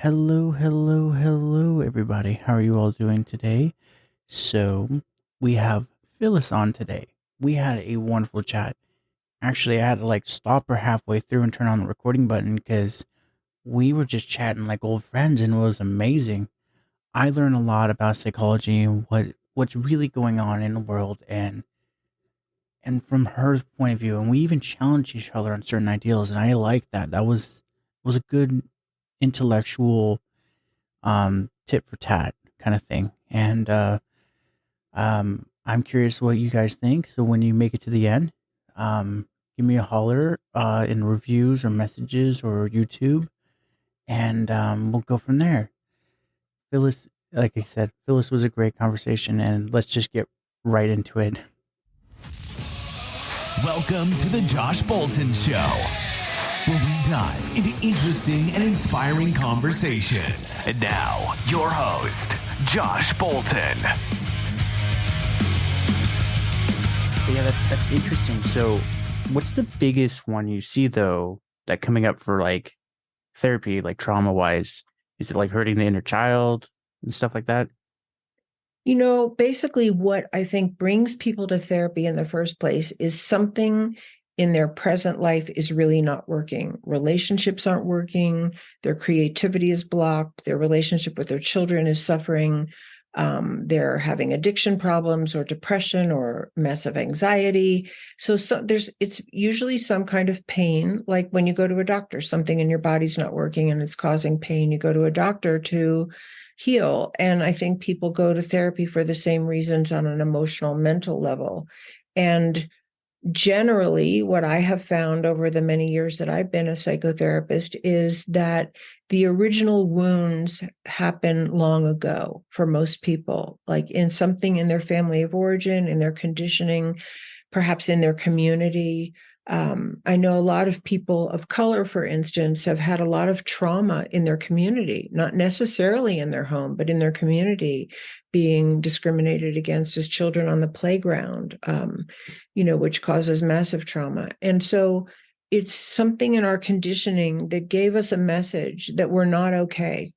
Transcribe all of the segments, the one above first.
Hello, everybody. How are you all doing today? So, we have Phyllis on today. We had a wonderful chat. Actually, I had to stop her halfway through and turn on the recording button because we were just chatting like old friends and it was amazing. I learned a lot about psychology and what's really going on in the world and from her point of view, and we even challenged each other on certain ideals, and I like that. That was a good intellectual tit for tat kind of thing. And I'm curious what you guys think. So when you make it to the end, give me a holler in reviews or messages or YouTube, and we'll go from there. Phyllis, like I said, Phyllis was a great conversation, and let's just get right into it. Welcome to the Josh Bolton Show, where we dive into interesting and inspiring conversations. And now, your host, Josh Bolton. Yeah, that's interesting. So, what's the biggest one you see though that coming up for therapy, like trauma wise? Is it like hurting the inner child and stuff like that? Basically what I think brings people to therapy in the first place is something in their present life is really not working. Relationships aren't working. Their creativity is blocked. Their relationship with their children is suffering. They're having addiction problems or depression or massive anxiety. So it's usually some kind of pain, like when you go to a doctor, something in your body's not working and it's causing pain. You go to a doctor to heal. And I think people go to therapy for the same reasons on an emotional, mental level. And generally, what I have found over the many years that I've been a psychotherapist is that the original wounds happen long ago for most people, like in something in their family of origin, in their conditioning, perhaps in their community. I know a lot of people of color, for instance, have had a lot of trauma in their community, not necessarily in their home, but in their community, being discriminated against as children on the playground, which causes massive trauma. And so it's something in our conditioning that gave us a message that we're not okay,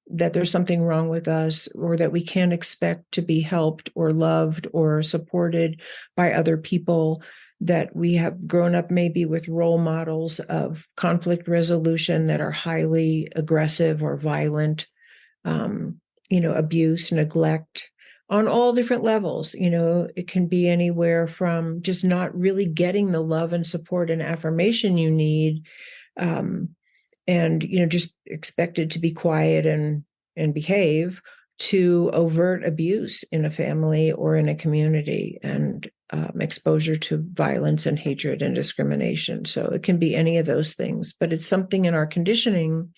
that there's something wrong with us, or that we can't expect to be helped or loved or supported by other people, that we have grown up maybe with role models of conflict resolution that are highly aggressive or violent, abuse, neglect on all different levels. It can be anywhere from just not really getting the love and support and affirmation you need, and just expected to be quiet and behave, to overt abuse in a family or in a community, and exposure to violence and hatred and discrimination. So it can be any of those things, but it's something in our conditioning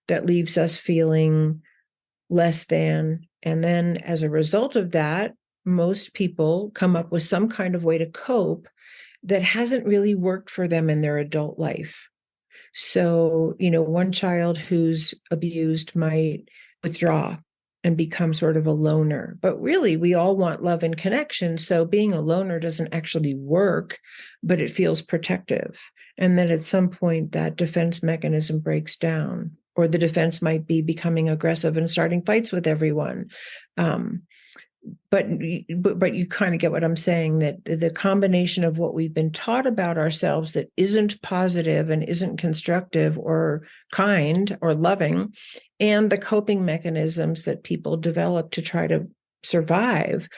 that leaves us feeling less than. And then as a result of that, most people come up with some kind of way to cope that hasn't really worked for them in their adult life. So, one child who's abused might withdraw and become sort of a loner. But really, we all want love and connection. So being a loner doesn't actually work, but it feels protective. And then at some point, that defense mechanism breaks down, or the defense might be becoming aggressive and starting fights with everyone. But you kind of get what I'm saying, that the combination of what we've been taught about ourselves that isn't positive and isn't constructive or kind or loving, and the coping mechanisms that people develop to try to survive,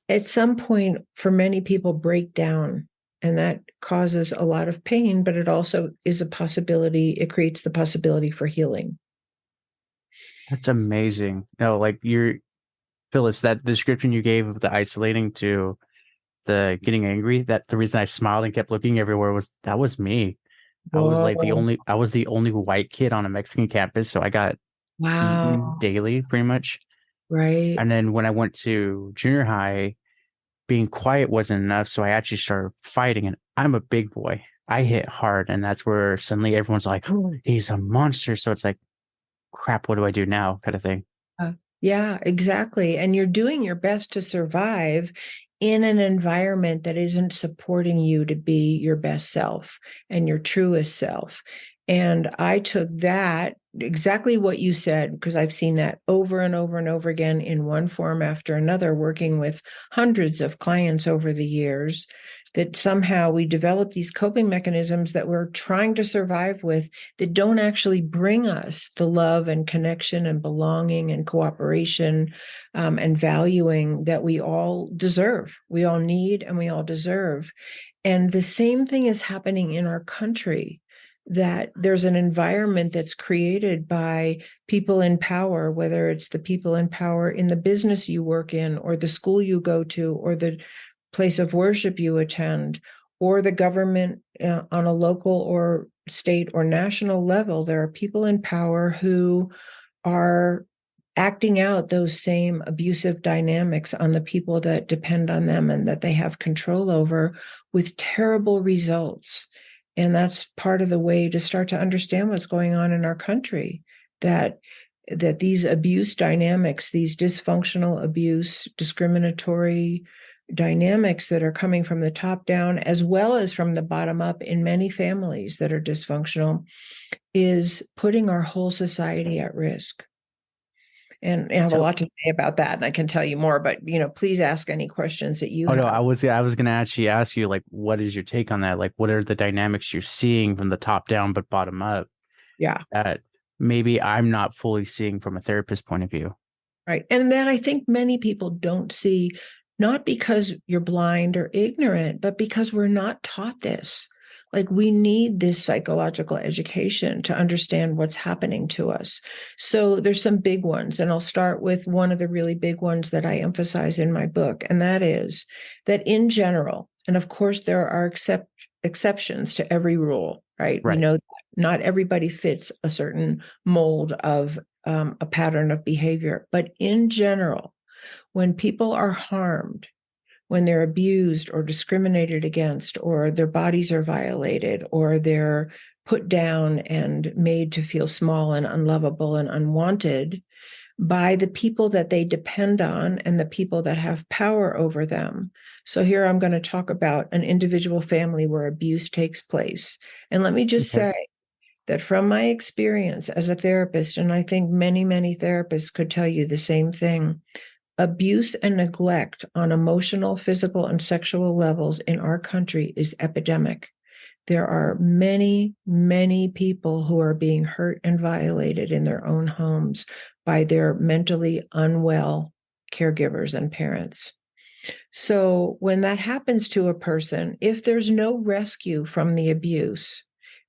at some point, for many people, break down. And that causes a lot of pain, but it also is a possibility. It creates the possibility for healing. That's amazing. No, Phyllis, that description you gave of the isolating to the getting angry, that the reason I smiled and kept looking everywhere was me. I was the only white kid on a Mexican campus, so I got eaten Wow. daily pretty much. Right. And then when I went to junior high, being quiet wasn't enough, so I actually started fighting, and I'm a big boy. I hit hard, and that's where suddenly everyone's like, "Oh, he's a monster." So it's like, crap, what do I do now? Kind of thing. Yeah, exactly. And you're doing your best to survive in an environment that isn't supporting you to be your best self and your truest self. And I took that, exactly what you said, because I've seen that over and over and over again in one form after another, working with hundreds of clients over the years, that somehow we develop these coping mechanisms that we're trying to survive with that don't actually bring us the love and connection and belonging and cooperation and valuing that we all deserve, we all need, and we all deserve. And the same thing is happening in our country, that there's an environment that's created by people in power, whether it's the people in power in the business you work in, or the school you go to, or the place of worship you attend, or the government on a local or state or national level. There are people in power who are acting out those same abusive dynamics on the people that depend on them and that they have control over, with terrible results. And that's part of the way to start to understand what's going on in our country, that these abuse dynamics, these dysfunctional abuse, discriminatory dynamics that are coming from the top down as well as from the bottom up in many families that are dysfunctional, is putting our whole society at risk. And I have a lot to say about that, and I can tell you more, but please ask any questions that you have. No, I was gonna actually ask you, like, what is your take on that? Like, what are the dynamics you're seeing from the top down but bottom up? Yeah. That maybe I'm not fully seeing from a therapist point of view. Right. And that I think many people don't see, not because you're blind or ignorant, but because we're not taught this. Like, we need this psychological education to understand what's happening to us. So there's some big ones, and I'll start with one of the really big ones that I emphasize in my book, and that is that in general, and of course there are exceptions to every rule, right? We know that not everybody fits a certain mold of a pattern of behavior, but in general, when people are harmed, when they're abused or discriminated against, or their bodies are violated, or they're put down and made to feel small and unlovable and unwanted by the people that they depend on and the people that have power over them. So here I'm going to talk about an individual family where abuse takes place. And let me just say that from my experience as a therapist, and I think many, many therapists could tell you the same thing, abuse and neglect on emotional, physical, and sexual levels in our country is epidemic. There are many, many people who are being hurt and violated in their own homes by their mentally unwell caregivers and parents. So when that happens to a person, if there's no rescue from the abuse,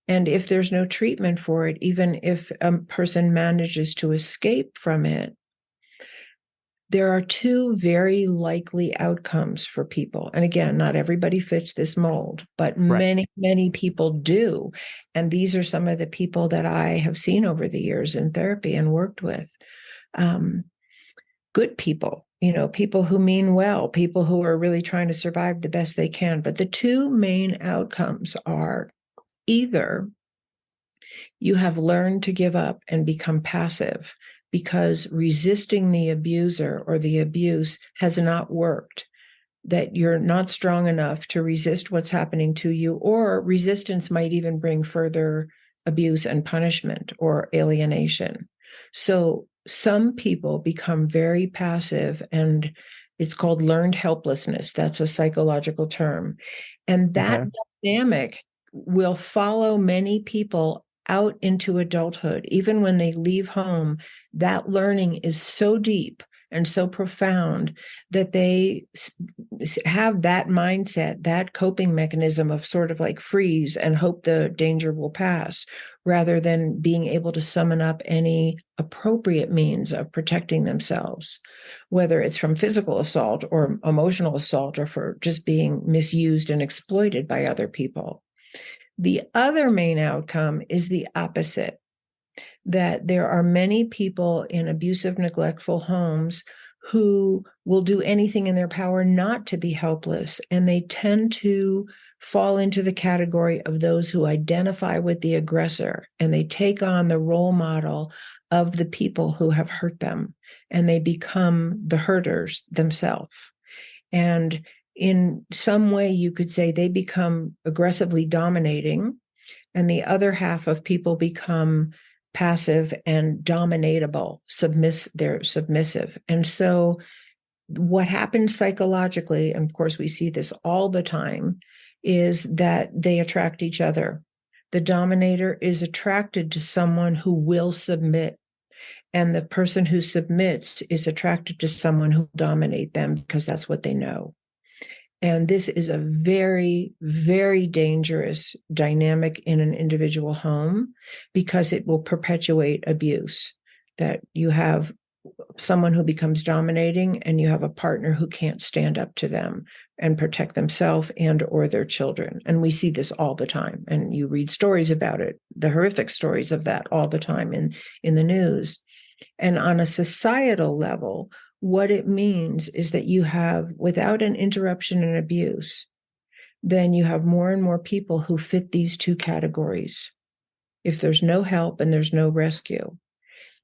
and if there's no treatment for it, even if a person manages to escape from it, there are two very likely outcomes for people. And again, not everybody fits this mold, but many, many people do. And these are some of the people that I have seen over the years in therapy and worked with. Good people, people who mean well, people who are really trying to survive the best they can. But the two main outcomes are either you have learned to give up and become passive because resisting the abuser or the abuse has not worked, that you're not strong enough to resist what's happening to you, or resistance might even bring further abuse and punishment or alienation. So some people become very passive, and it's called learned helplessness. That's a psychological term. And that dynamic will follow many people out into adulthood. Even when they leave home, that learning is so deep and so profound that they have that mindset, that coping mechanism of sort of like freeze and hope the danger will pass, rather than being able to summon up any appropriate means of protecting themselves, whether it's from physical assault or emotional assault, or for just being misused and exploited by other people. The other main outcome is the opposite, that there are many people in abusive, neglectful homes who will do anything in their power not to be helpless, and they tend to fall into the category of those who identify with the aggressor, and they take on the role model of the people who have hurt them, and they become the hurters themselves. And in some way, you could say they become aggressively dominating, and the other half of people become passive and dominatable, they're submissive. And so what happens psychologically, and of course we see this all the time, is that they attract each other. The dominator is attracted to someone who will submit, and the person who submits is attracted to someone who will dominate them because that's what they know. And this is a very, very dangerous dynamic in an individual home because it will perpetuate abuse. That you have someone who becomes dominating and you have a partner who can't stand up to them and protect themselves and or their children. And we see this all the time. And you read stories about it, the horrific stories of that all the time in the news. And on a societal level, what it means is that you have, without an interruption and abuse, then you have more and more people who fit these two categories if there's no help and there's no rescue.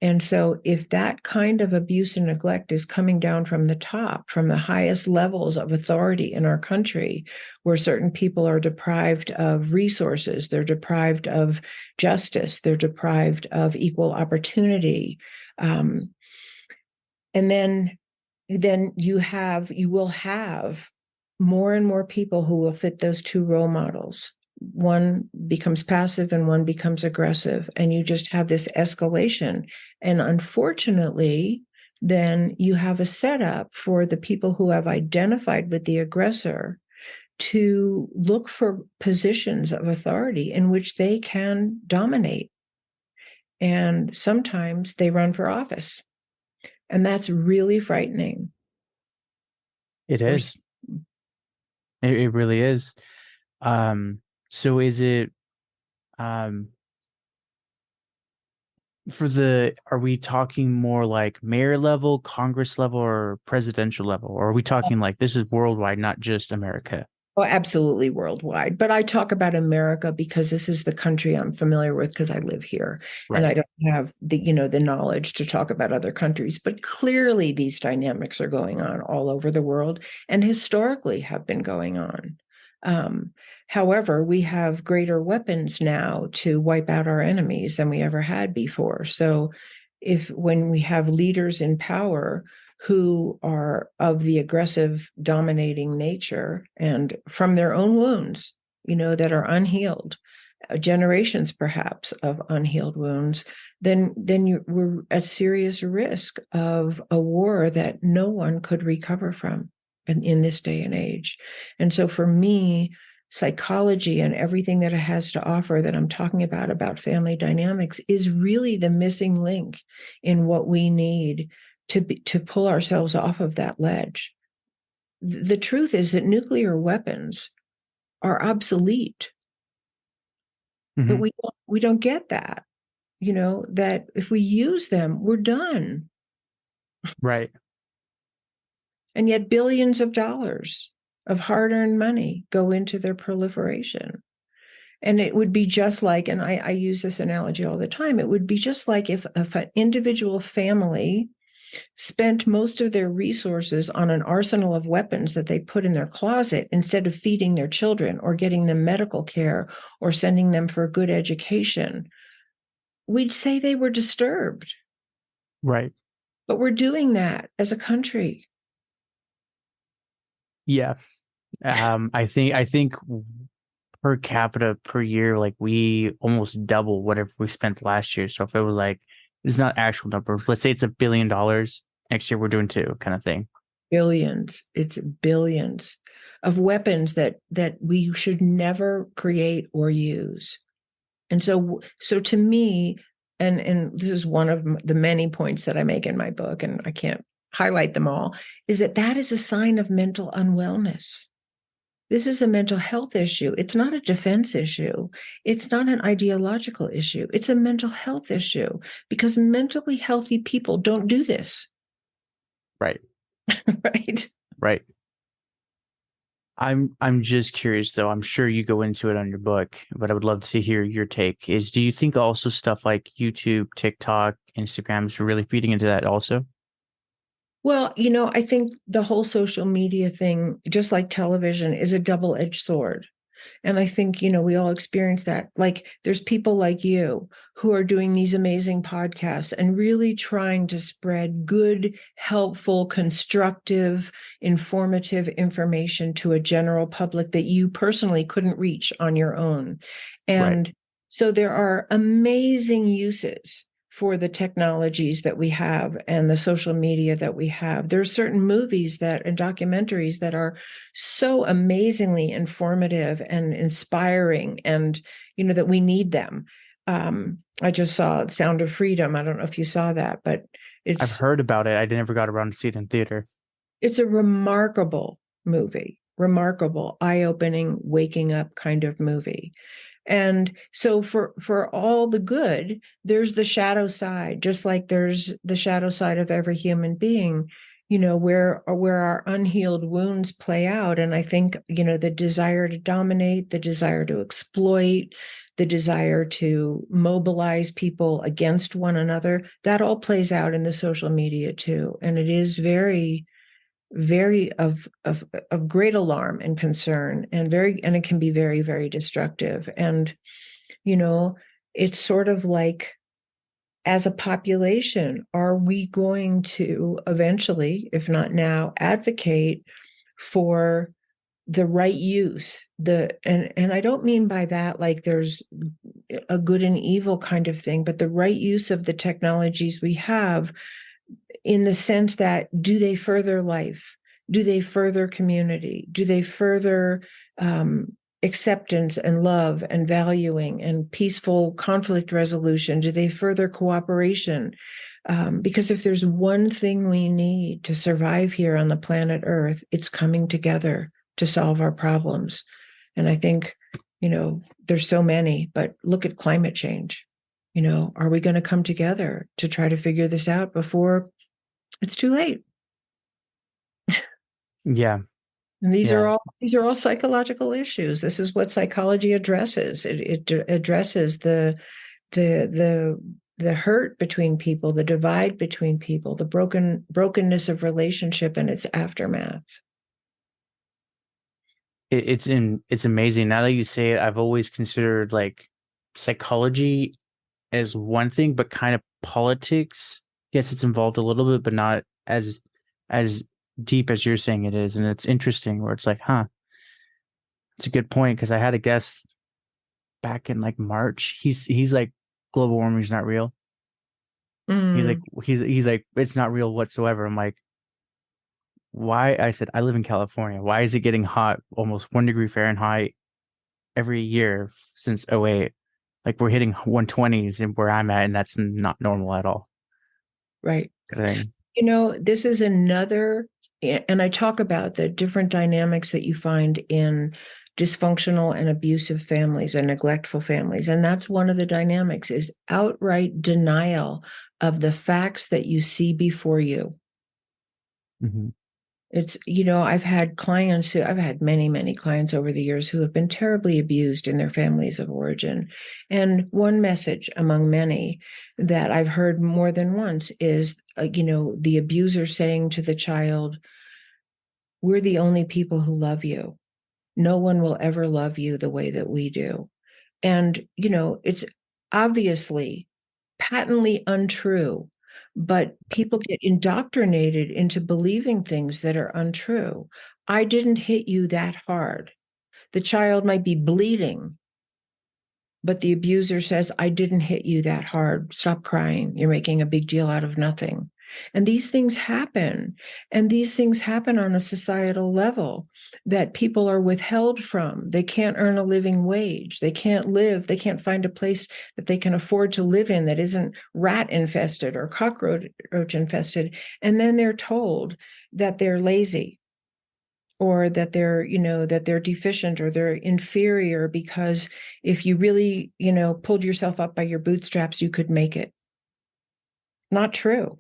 And so if that kind of abuse and neglect is coming down from the top, from the highest levels of authority in our country, where certain people are deprived of resources, they're deprived of justice, they're deprived of equal opportunity, and then you will have more and more people who will fit those two role models. One becomes passive and one becomes aggressive, and you just have this escalation. And unfortunately, then you have a setup for the people who have identified with the aggressor to look for positions of authority in which they can dominate. And sometimes they run for office. And that's really frightening. It is. It really is. So is it are we talking more like mayor level, Congress level, or presidential level? Or are we talking like this is worldwide, not just America? Oh, absolutely worldwide. But I talk about America because this is the country I'm familiar with because I live here. Right. And I don't have the knowledge to talk about other countries. But clearly these dynamics are going on all over the world and historically have been going on. However, we have greater weapons now to wipe out our enemies than we ever had before. So when we have leaders in power who are of the aggressive, dominating nature and from their own wounds, that are unhealed, generations perhaps of unhealed wounds, then we're at serious risk of a war that no one could recover from in this day and age. And so for me, psychology and everything that it has to offer that I'm talking about family dynamics is really the missing link in what we need to pull ourselves off of that ledge. The truth is that nuclear weapons are obsolete, but we don't get that, that if we use them, we're done. Right. And yet billions of dollars of hard-earned money go into their proliferation. And it would be just like, and I use this analogy all the time, it would be just like if an individual family spent most of their resources on an arsenal of weapons that they put in their closet instead of feeding their children or getting them medical care or sending them for a good education. We'd say they were disturbed. Right. But we're doing that as a country. Yeah. I think per capita per year, like we almost double whatever we spent last year. So if it was like, it's not actual numbers. Let's say it's $1 billion. Next year we're doing 2 kind of thing. Billions. It's billions of weapons that we should never create or use. And so to me, and this is one of the many points that I make in my book, and I can't highlight them all, is that is a sign of mental unwellness. This is a mental health issue. It's not a defense issue. It's not an ideological issue. It's a mental health issue because mentally healthy people don't do this. Right. Right. Right. I'm just curious though. I'm sure you go into it on your book, but I would love to hear your take. Do you think also stuff like YouTube, TikTok, Instagram is really feeding into that also? Well, I think the whole social media thing, just like television, is a double-edged sword. And I think, we all experience that. Like, there's people like you who are doing these amazing podcasts and really trying to spread good, helpful, constructive, informative information to a general public that you personally couldn't reach on your own. Right. And so there are amazing uses for the technologies that we have and the social media that we have. There are certain movies and documentaries that are so amazingly informative and inspiring, and that we need them. I just saw Sound of Freedom. I don't know if you saw that, but I've it's heard about it. I never got around to see it in theater. it's a remarkable movie, remarkable, eye-opening, waking up kind of movie. And so for all the good, there's the shadow side, just like there's the shadow side of every human being, where our unhealed wounds play out. And I think, the desire to dominate, the desire to exploit, the desire to mobilize people against one another, that all plays out in the social media too. And it is very, very of great alarm and concern, and it can be very, very destructive. And it's sort of like, as a population, are we going to eventually, if not now, advocate for the right use? And I don't mean by that like there's a good and evil kind of thing, but the right use of the technologies we have, in the sense that, do they further life? Do they further community? Do they further acceptance and love and valuing and peaceful conflict resolution? Do they further cooperation? Because if there's one thing we need to survive here on the planet Earth, it's coming together to solve our problems. And I think, there's so many, but look at climate change. Are we going to come together to try to figure this out before it's too late? Yeah. And these Yeah. are all psychological issues. This is what psychology addresses. It addresses the hurt between people, the divide between people, the brokenness of relationship and its aftermath. It's amazing. Now that you say it, I've always considered like psychology as one thing, but kind of politics. Yes, it's involved a little bit, but not as deep as you're saying it is. And it's interesting where it's like, it's a good point, because I had a guest back in like March. He's like, global warming is not real. Mm, He's like, it's not real whatsoever. I'm like, why? I said, I live in California. Why is it getting hot almost 1 degree Fahrenheit every year since '08? Like, we're hitting 120s and where I'm at, and that's not normal at all. right. Thing. This is another, and I talk about the different dynamics that you find in dysfunctional and abusive families and neglectful families. And that's one of the dynamics, is outright denial of the facts that you see before you. Mm-hmm. It's, I've had many, many clients over the years who have been terribly abused in their families of origin. And one message among many that I've heard more than once is, the abuser saying to the child, "We're the only people who love you. No one will ever love you the way that we do." And, it's obviously patently untrue, but people get indoctrinated into believing things that are untrue. I didn't hit you that hard. The child might be bleeding, but the abuser says, "I didn't hit you that hard. Stop crying. You're making a big deal out of nothing." And these things happen. And these things happen on a societal level, that people are withheld from. They can't earn a living wage. They can't live. They can't find a place that they can afford to live in that isn't rat infested or cockroach infested. And then they're told that they're lazy, or that they're deficient, or they're inferior, because if you really, pulled yourself up by your bootstraps, you could make it. Not true.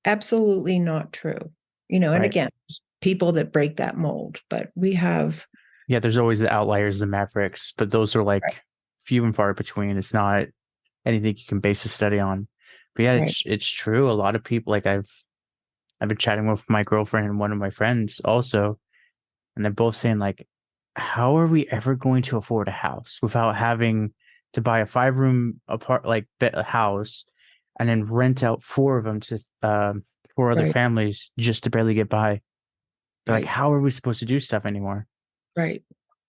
Absolutely not true. And Right. again, people that break that mold, but we have. Yeah, there's always the outliers, the mavericks, but those are like Right. few and far between. It's not anything you can base a study on. But yeah, Right. it's true. A lot of people, like I've been chatting with my girlfriend and one of my friends also, and they're both saying like, how are we ever going to afford a house without having to buy a 5 room apart house and then rent out four of them to four other Right, families just to barely get by? Like, right, how are we supposed to do stuff anymore? right.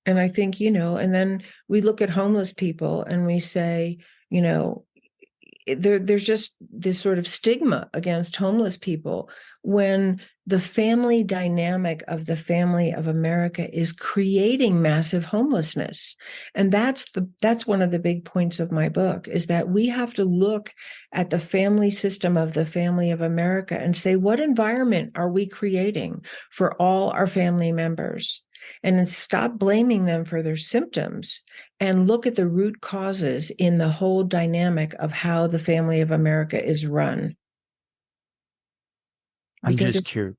And I think, and then we look at homeless people and we say, you know, there's just this sort of stigma against homeless people when the family dynamic of the family of America is creating massive homelessness. And that's one of the big points of my book, is that we have to look at the family system of the family of America and say, what environment are we creating for all our family members? And then stop blaming them for their symptoms and look at the root causes in the whole dynamic of how the family of America is run. I'm Because just curious.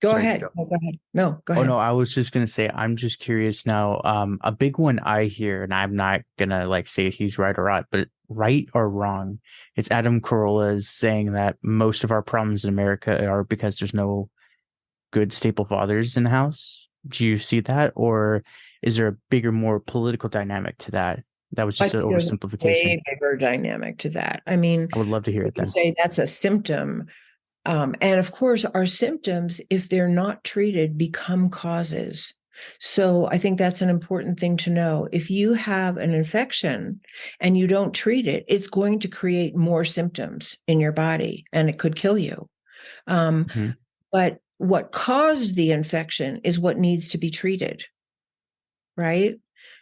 go Sorry. ahead. No, go ahead. No, go Oh no, ahead. I was just gonna say I'm just curious now. A big one I hear, and I'm not gonna like say he's right or right, but right or wrong, it's Adam Carolla's saying that most of our problems in America are because there's no good staple fathers in the house. Do you see that, or is there a bigger, more political dynamic to that? That was I just an think there's a oversimplification. way bigger dynamic to that. I mean, I would love to hear you it can then. say that's a symptom. And of course, our symptoms, if they're not treated, become causes. So I think that's an important thing to know. If you have an infection and you don't treat it, it's going to create more symptoms in your body and it could kill you. Um, Mhm. but what caused the infection is what needs to be treated, right?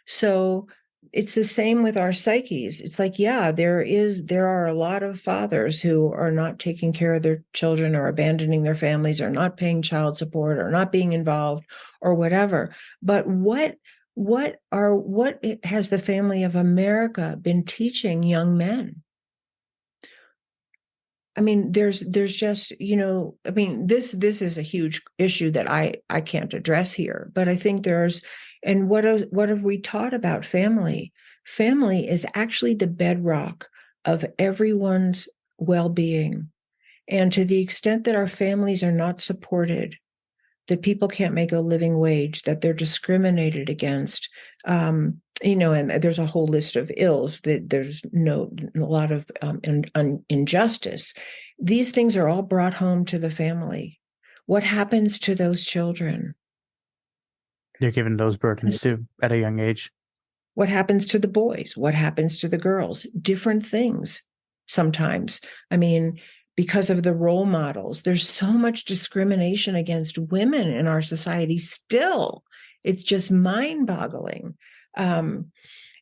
So it's the same with our psyches. It's like, yeah, there are a lot of fathers who are not taking care of their children or abandoning their families or not paying child support or not being involved or whatever. But what has the family of America been teaching young men? I mean, there's just, I mean, this is a huge issue that I can't address here, but I think and what have we taught about family? Family is actually the bedrock of everyone's well-being. And to the extent that our families are not supported, that people can't make a living wage, that they're discriminated against, and there's a whole list of ills, that there's a lot of injustice. These things are all brought home to the family. What happens to those children? You're given those burdens too at a young age. What happens to the boys? What happens to the girls? Different things sometimes. I mean, because of the role models, there's so much discrimination against women in our society still. It's just mind boggling. Um,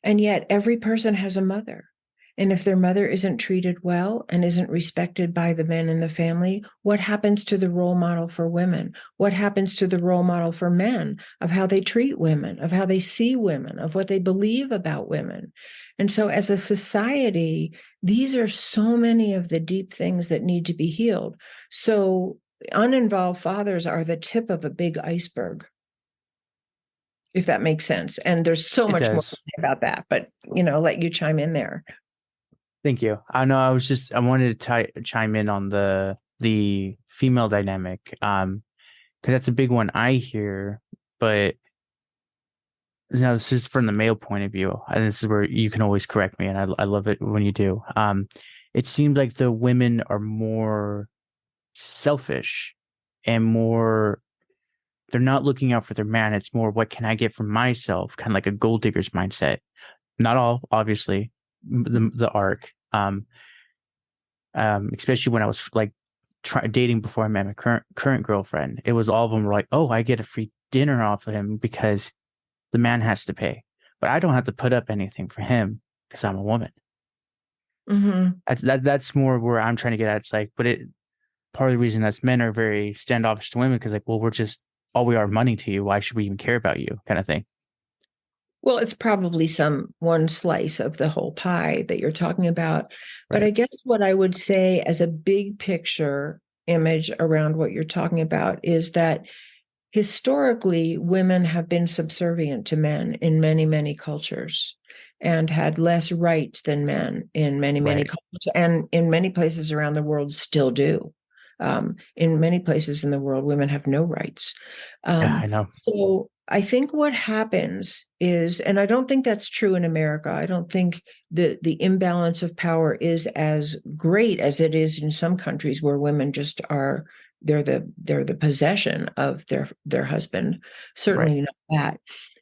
and yet, every person has a mother. And if their mother isn't treated well and isn't respected by the men in the family, what happens to the role model for women? What happens to the role model for men of how they treat women, of how they see women, of what they believe about women? And so, as a society, these are so many of the deep things that need to be healed. So, uninvolved fathers are the tip of a big iceberg, if that makes sense. And there's so It much more does. about that, but let you chime in there. Thank you. I know I wanted to chime in on the female dynamic, because that's a big one I hear, but now this is from the male point of view, and this is where you can always correct me, and I love it when you do. It seems like the women are more selfish and more, they're not looking out for their man. It's more, what can I get for myself? Kind of like a gold digger's mindset. Not all, obviously, the arc. Especially when I was like dating before I met my current girlfriend. It was all of them were like, "Oh, I get a free dinner off of him because the man has to pay, but I don't have to put up anything for him because I'm a woman." Mm-hmm. That's more where I'm trying to get at. It's like, but it part of the reason that men are very standoffish to women because like, well, we're just all we are money to you. Why should we even care about you? Kind of thing. Well, it's probably some one slice of the whole pie that you're talking about. But I Right. guess what I would say as a big picture image around what you're talking about is that historically, women have been subservient to men in many, many cultures and had less rights than men in many, many Right. cultures, and in many places around the world still do. In many places in the world, women have no rights. Yeah, I know. So I think what happens is, and I don't think that's true in America. I don't think the imbalance of power is as great as it is in some countries where women just are, they're the possession of their husband. Right. Certainly not that.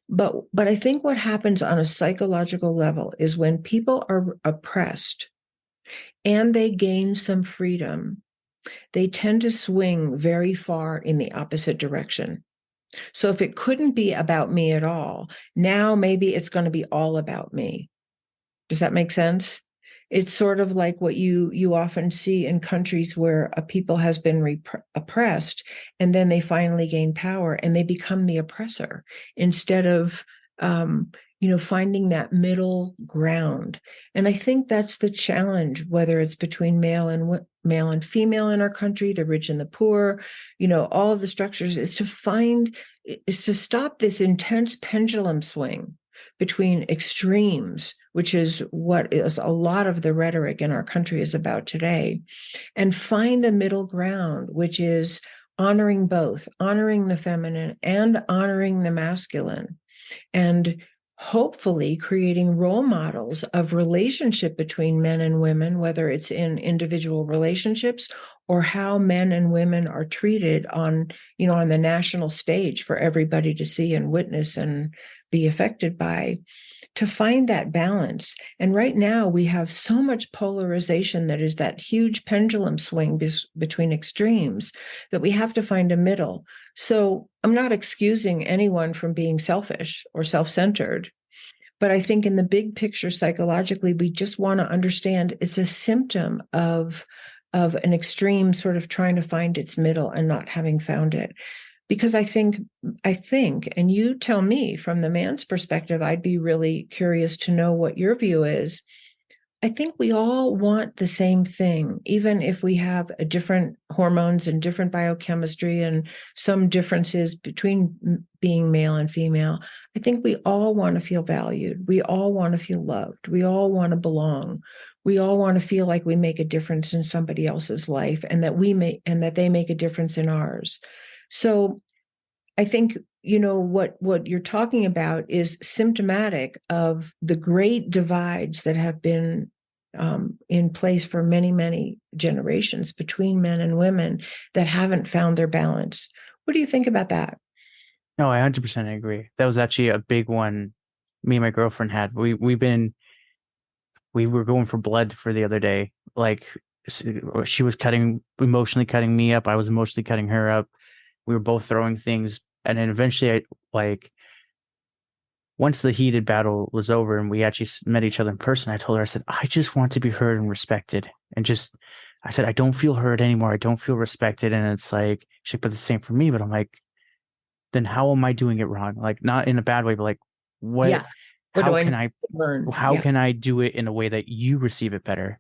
But I think what happens on a psychological level is when people are oppressed and they gain some freedom, they tend to swing very far in the opposite direction. So if it couldn't be about me at all, now maybe it's going to be all about me. Does that make sense? It's sort of like what you often see in countries where a people has been oppressed, and then they finally gain power and they become the oppressor instead of finding that middle ground. And I think that's the challenge, whether it's between male and female in our country, the rich and the poor, all of the structures, is to stop this intense pendulum swing between extremes, which is what is a lot of the rhetoric in our country is about today, and find a middle ground, which is honoring both, honoring the feminine and honoring the masculine, and hopefully creating role models of relationship between men and women, whether it's in individual relationships or how men and women are treated on the national stage for everybody to see and witness and be affected by, to find that balance. And right now we have so much polarization that is that huge pendulum swing between extremes that we have to find a middle. So I'm not excusing anyone from being selfish or self-centered, but I think in the big picture, psychologically, we just want to understand it's a symptom of an extreme sort of trying to find its middle and not having found it. Because I think, and you tell me from the man's perspective, I'd be really curious to know what your view is. I think we all want the same thing, even if we have a different hormones and different biochemistry and some differences between being male and female. I think we all want to feel valued. We all want to feel loved. We all want to belong. We all want to feel like we make a difference in somebody else's life, and that they make a difference in ours. So I think, what you're talking about is symptomatic of the great divides that have been in place for many, many generations between men and women that haven't found their balance. What do you think about that? No, I 100% agree. That was actually a big one me and my girlfriend had. We were going for blood for the other day. Like, she was emotionally cutting me up. I was emotionally cutting her up. We were both throwing things. And then eventually once the heated battle was over and we actually met each other in person, I told her, I said, I just want to be heard and respected. And I said, I don't feel heard anymore. I don't feel respected. And it's like, she's like, but the same for me. But I'm like, then how am I doing it wrong? Like, not in a bad way, but like, Yeah. What do how I can need I, to learn? how Yeah, can I do it in a way that you receive it better?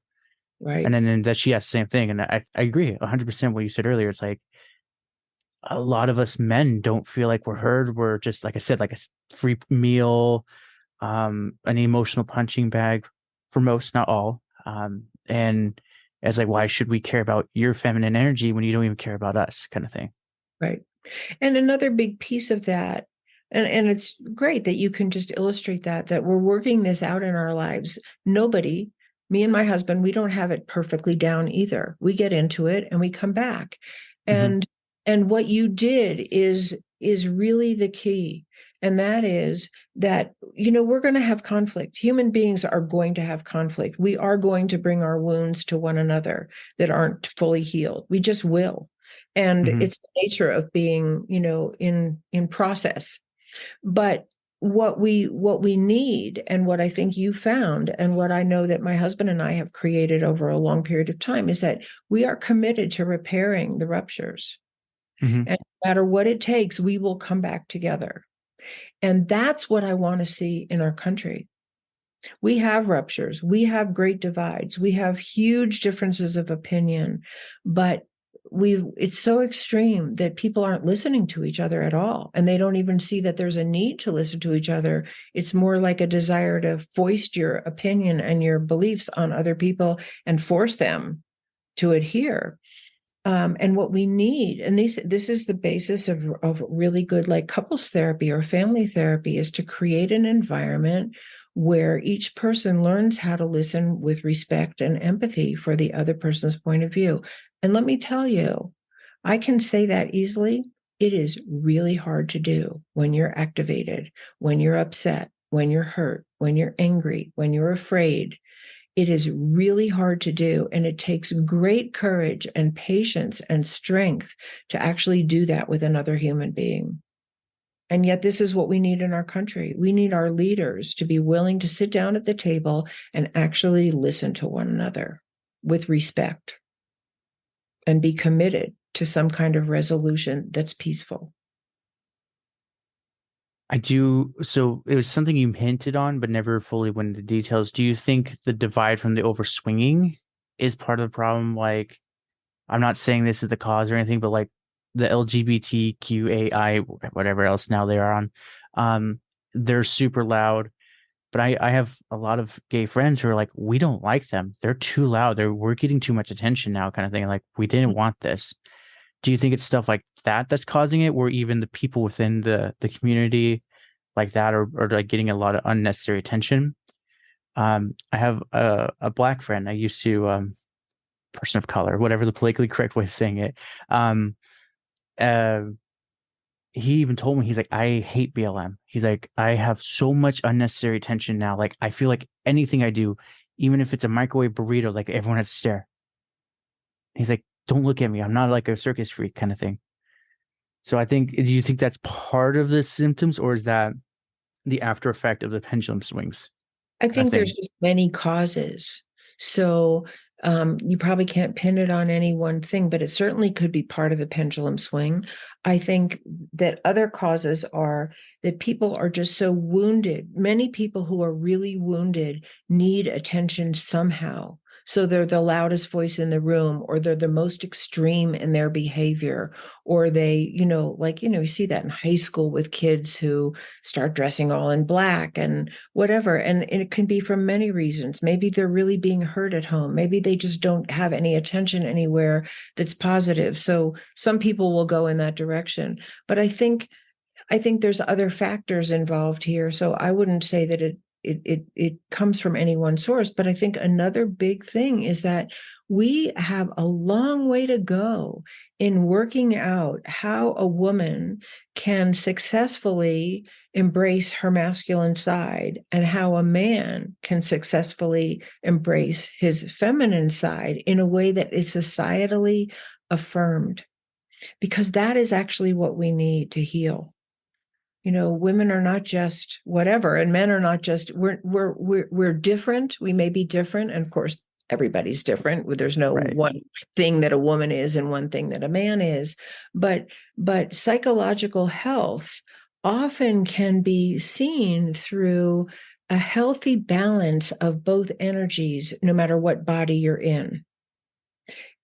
right. And then that she has the same thing. And I agree 100% what you said earlier. It's like, a lot of us men don't feel like we're heard. We're just, like I said, like a free meal, an emotional punching bag for most, not all. And as like, why should we care about your feminine energy when you don't even care about us, kind of thing. Right. And another big piece of that, and it's great that you can just illustrate that we're working this out in our lives. Nobody, me and my husband, we don't have it perfectly down either. We get into it and we come back. Hmm. And what you did is really the key. And that is that, we're going to have conflict. Human beings are going to have conflict. We are going to bring our wounds to one another that aren't fully healed. We just will. And Hmm. it's the nature of being, in process. But what we need, and what I think you found, and what I know that my husband and I have created over a long period of time, is that we are committed to repairing the ruptures. Hmm. And no matter what it takes, we will come back together. And that's what I want to see in our country. We have ruptures, we have great divides, we have huge differences of opinion, but it's so extreme that people aren't listening to each other at all, and they don't even see that there's a need to listen to each other. It's more like a desire to foist your opinion and your beliefs on other people and force them to adhere. And what we need, and this is the basis of really good like couples therapy or family therapy, is to create an environment where each person learns how to listen with respect and empathy for the other person's point of view. And let me tell you, I can say that easily. It is really hard to do when you're activated, when you're upset, when you're hurt, when you're angry, when you're afraid. It is really hard to do, and it takes great courage and patience and strength to actually do that with another human being. And yet, this is what we need in our country. We need our leaders to be willing to sit down at the table and actually listen to one another with respect and be committed to some kind of resolution that's peaceful. I do. So it was something you hinted on, but never fully went into details. Do you think the divide from the overswinging is part of the problem? Like, I'm not saying this is the cause or anything, but like the LGBTQAI, whatever else now they are on, um, they're super loud. But I have a lot of gay friends who are like, we don't like them. They're too loud. We're getting too much attention now, kind of thing. Like, we didn't want this. Do you think it's stuff like that that's causing it, or even the people within the community like that are like getting a lot of unnecessary attention? I have a black friend. I used to person of color, whatever the politically correct way of saying it. Um, uh, he even told me, he's like, I hate BLM. He's like, I have so much unnecessary attention now. Like, I feel like anything I do, even if it's a microwave burrito, like everyone has to stare. He's like, don't look at me. I'm not like a circus freak kind of thing. So I think, do you think that's part of the symptoms, or is that the after effect of the pendulum swings I kind of think there's thing? just many causes. So you probably can't pin it on any one thing, but it certainly could be part of a pendulum swing. I think that other causes are that people are just so wounded. Many people who are really wounded need attention somehow. So they're the loudest voice in the room, or they're the most extreme in their behavior, or they, you see that in high school with kids who start dressing all in black and whatever. And it can be for many reasons. Maybe they're really being hurt at home. Maybe they just don't have any attention anywhere that's positive. So some people will go in that direction. But I think there's other factors involved here. So I wouldn't say that it comes from any one source. But I think another big thing is that we have a long way to go in working out how a woman can successfully embrace her masculine side, and how a man can successfully embrace his feminine side in a way that is societally affirmed, because that is actually what we need to heal. Women are not just whatever, and men are not just, we're different. We may be different, and of course everybody's different. There's no Right. one thing that a woman is and one thing that a man is, but psychological health often can be seen through a healthy balance of both energies, no matter what body you're in.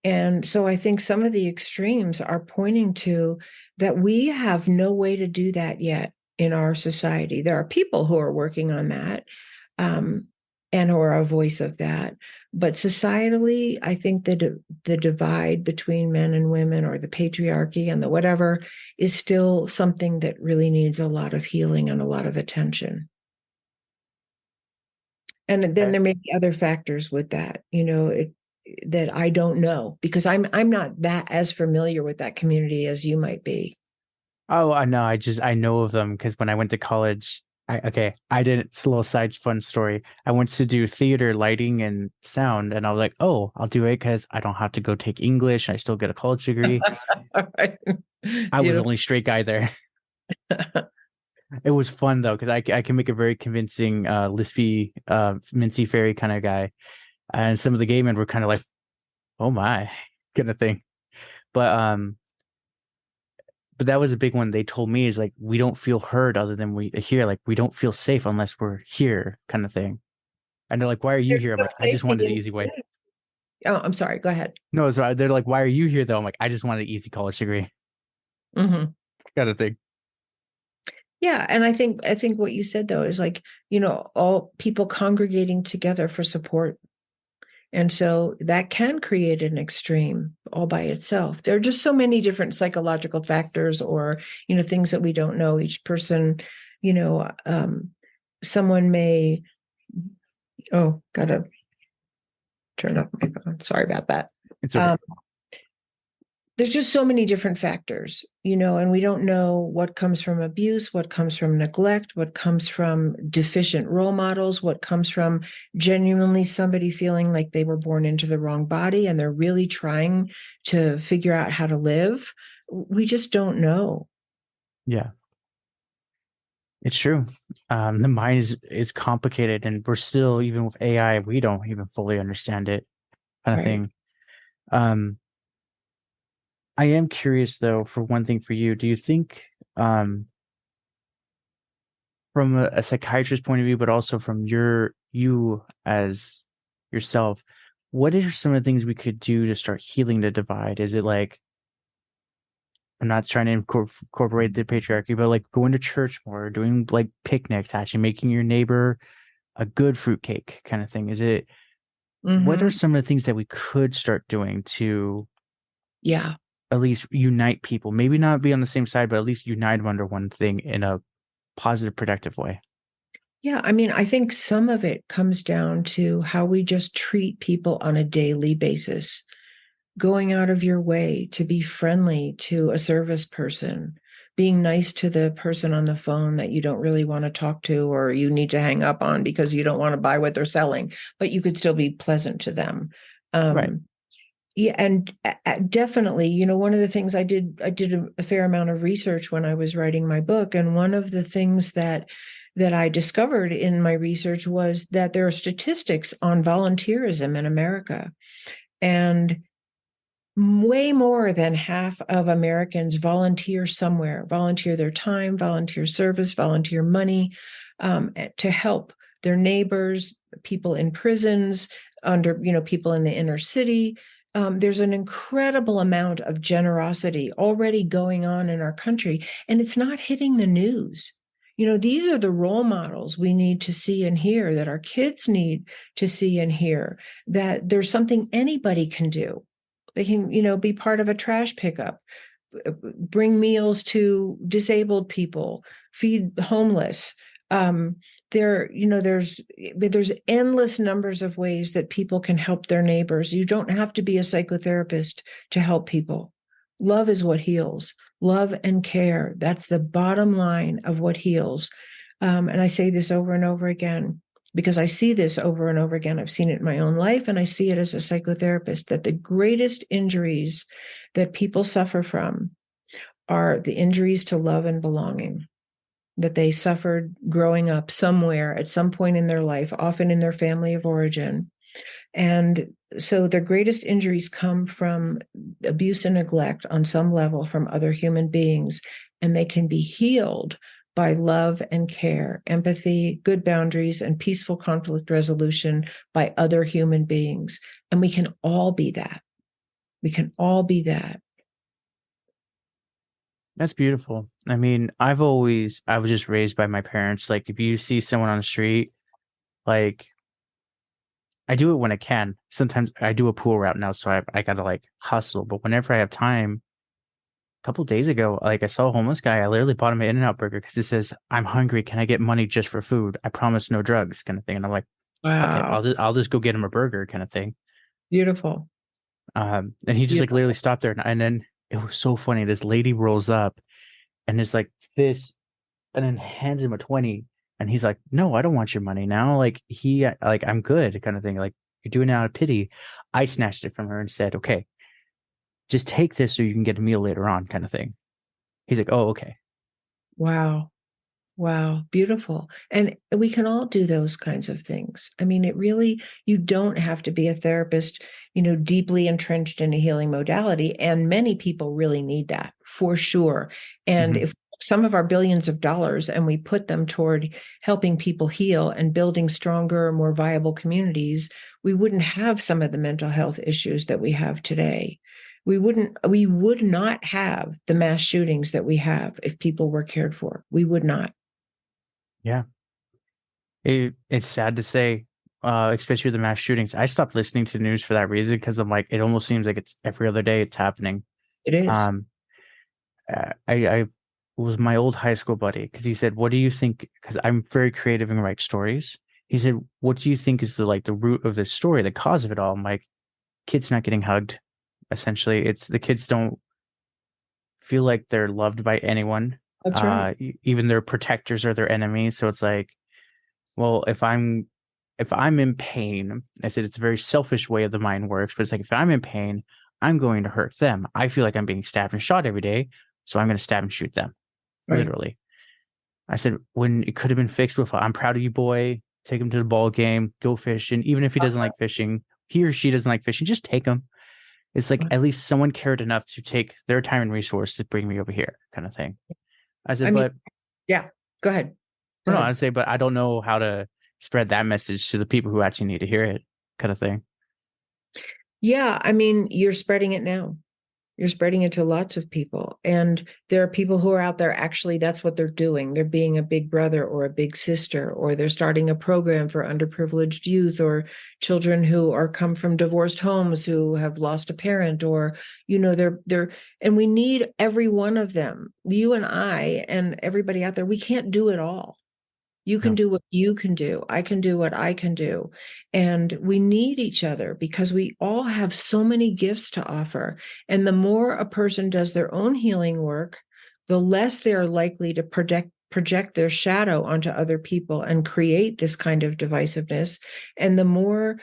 And so I think some of the extremes are pointing to that we have no way to do that yet in our society. There are people who are working on that, um, and who are a voice of that. But societally, I think that the divide between men and women, or the patriarchy and the whatever, is still something that really needs a lot of healing and a lot of attention. And then Okay. there may be other factors with that, that I don't know, because I'm not that as familiar with that community as you might be. Oh, I know. I know of them because when I went to college, I did it's a little side fun story. I went to do theater, lighting, and sound, and I was like, oh, I'll do it because I don't have to go take English. I still get a college degree. All right. I was the Beautiful. only straight guy there. It was fun though because I can make a very convincing, lispy, mincy fairy kind of guy, and some of the gay men were kind of like, oh my, kind of thing. But but that was a big one. They told me is like we don't feel heard other than we here. Like we don't feel safe unless we're here, kind of thing. And they're like, "Why are you There's here?" I'm no like, "I just safety wanted the in. easy way." Oh, I'm sorry. Go ahead. No, so they're like, "Why are you here?" Though I'm like, "I just wanted an easy college degree," Hmm. kind of thing. Yeah, and I think what you said though is like, all people congregating together for support. And so that can create an extreme all by itself. There are just so many different psychological factors or, things that we don't know. Each person, someone may, gotta turn off my phone. Sorry about that. It's okay. There's just so many different factors, and we don't know what comes from abuse, what comes from neglect, what comes from deficient role models, what comes from genuinely somebody feeling like they were born into the wrong body and they're really trying to figure out how to live. We just don't know. Yeah. It's true. The mind is complicated, and we're still, even with AI, we don't even fully understand it, kind of Right. thing. I am curious, though, for one thing for you, do you think, from a psychiatrist point of view, but also from you as yourself, what are some of the things we could do to start healing the divide? Is it like, I'm not trying to incorporate the patriarchy, but like going to church more, doing like picnics, actually making your neighbor a good fruitcake kind of thing? What are Mm-hmm. some of the things that we could start doing to Yeah. at least unite people? Maybe not be on the same side, but at least unite them under one thing in a positive, productive way. Yeah. I mean, I think some of it comes down to how we just treat people on a daily basis, going out of your way to be friendly to a service person, being nice to the person on the phone that you don't really want to talk to or you need to hang up on because you don't want to buy what they're selling, but you could still be pleasant to them. Right. Yeah, and definitely, one of the things I did a fair amount of research when I was writing my book, and one of the things that I discovered in my research was that there are statistics on volunteerism in America, and way more than half of Americans volunteer somewhere, volunteer their time, volunteer service, volunteer money, to help their neighbors, people in prisons, people in the inner city. There's an incredible amount of generosity already going on in our country, and it's not hitting the news. These are the role models we need to see and hear, that our kids need to see and hear, that there's something anybody can do. They can, be part of a trash pickup, bring meals to disabled people, feed the homeless. There's endless numbers of ways that people can help their neighbors. You don't have to be a psychotherapist to help people. Love is what heals. Love and care. That's the bottom line of what heals. And I say this over and over again because I see this over and over again. I've seen it in my own life, and I see it as a psychotherapist, that the greatest injuries that people suffer from are the injuries to love and belonging that they suffered growing up somewhere at some point in their life, often in their family of origin. And so their greatest injuries come from abuse and neglect on some level from other human beings, and they can be healed by love and care, empathy, good boundaries, and peaceful conflict resolution by other human beings. And we can all be that. We can all be that. That's beautiful. I mean, I was just raised by my parents. Like, if you see someone on the street, like, I do it when I can. Sometimes I do a pool route now, so I gotta like hustle. But whenever I have time, a couple of days ago, like I saw a homeless guy. I literally bought him an In-N-Out burger because it says, "I'm hungry. Can I get money just for food? I promise no drugs," kind of thing. And I'm like, okay, Wow. I'll just go get him a burger, kind of thing. Beautiful. And he just like literally Beautiful. stopped there, and then it was so funny. This lady rolls up and is like this, and then hands him a 20, and he's like, "No, I don't want your money now." Like I'm good, kind of thing. Like, you're doing it out of pity. I snatched it from her and said, "Okay, just take this so you can get a meal later on," kind of thing. He's like, "Oh, okay." Wow. Wow, beautiful. And we can all do those kinds of things. I mean, you don't have to be a therapist, deeply entrenched in a healing modality. And many people really need that for sure. And Hmm. if some of our billions of dollars and we put them toward helping people heal and building stronger, more viable communities, we wouldn't have some of the mental health issues that we have today. We would not have the mass shootings that we have if people were cared for. We would not. Yeah, it's sad to say. especially with the mass shootings. I stopped listening to the news for that reason because I'm like, it almost seems like it's every other day it's happening. It is. Um, I was my old high school buddy because he said, "What do you think?" Because I'm very creative and write stories. He said, "What do you think is the root of this story, the cause of it all?" I'm like, "Kids not getting hugged. Essentially, it's the kids don't feel like they're loved by anyone. That's right. Even their protectors are their enemies. So it's like, well, if I'm in pain, I said it's a very selfish way of the mind works, but it's like if I'm in pain, I'm going to hurt them. I feel like I'm being stabbed and shot every day, so I'm going to stab and shoot them, Right. literally." I said, when it could have been fixed with, "I'm proud of you, boy. Take him to the ball game, go fishing. Even if he doesn't like fishing, he or she doesn't like fishing, just take him." It's like at least someone cared enough to take their time and resource to bring me over here, kind of thing. I I said, mean, but yeah, go ahead. Go no, ahead. I'd say, but I don't know how to spread that message to the people who actually need to hear it, kind of thing. Yeah, I mean, you're spreading it now. You're spreading it to lots of people. And there are people who are out there, actually, that's what they're doing. They're being a big brother or a big sister, or they're starting a program for underprivileged youth or children who are come from divorced homes who have lost a parent, or, and we need every one of them. You and I and everybody out there, we can't do it all. You can No, do what you can do. I can do what I can do. And we need each other because we all have so many gifts to offer. And the more a person does their own healing work, the less they are likely to project their shadow onto other people and create this kind of divisiveness. And the more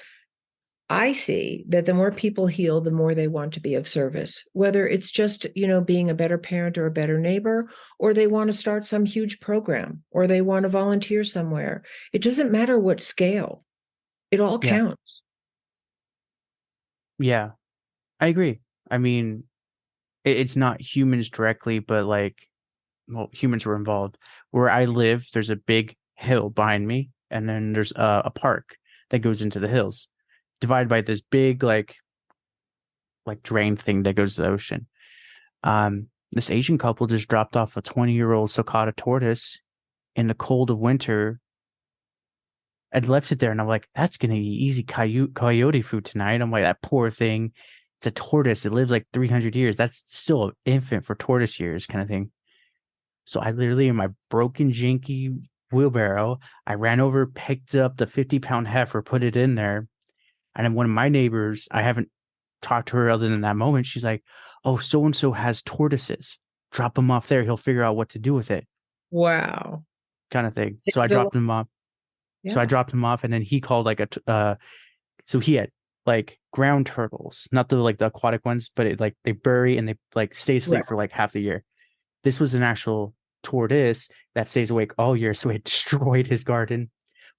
I see that the more people heal, the more they want to be of service, whether it's just, being a better parent or a better neighbor, or they want to start some huge program, or they want to volunteer somewhere. It doesn't matter what scale, it all yeah, counts. yeah, I agree. I mean, it's not humans directly, but like, well, humans were involved. Where I live, there's a big hill behind me, and then there's a park that goes into the hills, divided by this big like drain thing that goes to the ocean. This Asian couple just dropped off a 20-year-old sulcata tortoise in the cold of winter and left it there. And I'm like, that's gonna be easy coyote food tonight. I'm like, that poor thing. It's a tortoise. It lives like 300 years. That's still an infant for tortoise years, kind of thing. So I literally, in my broken, janky wheelbarrow, I ran over, picked up the 50-pound heifer, put it in there. And then one of my neighbors, I haven't talked to her other than that moment. She's like, "Oh, so and so has tortoises. Drop him off there. He'll figure out what to do with it," Wow. kind of thing. So I Seems a lot- dropped him off. So I Yeah. dropped him off, and then he called like so he had like ground turtles, not the aquatic ones, but they bury and they like stay Right. asleep for like half the year. This was an actual tortoise that stays awake all year, so it destroyed his garden.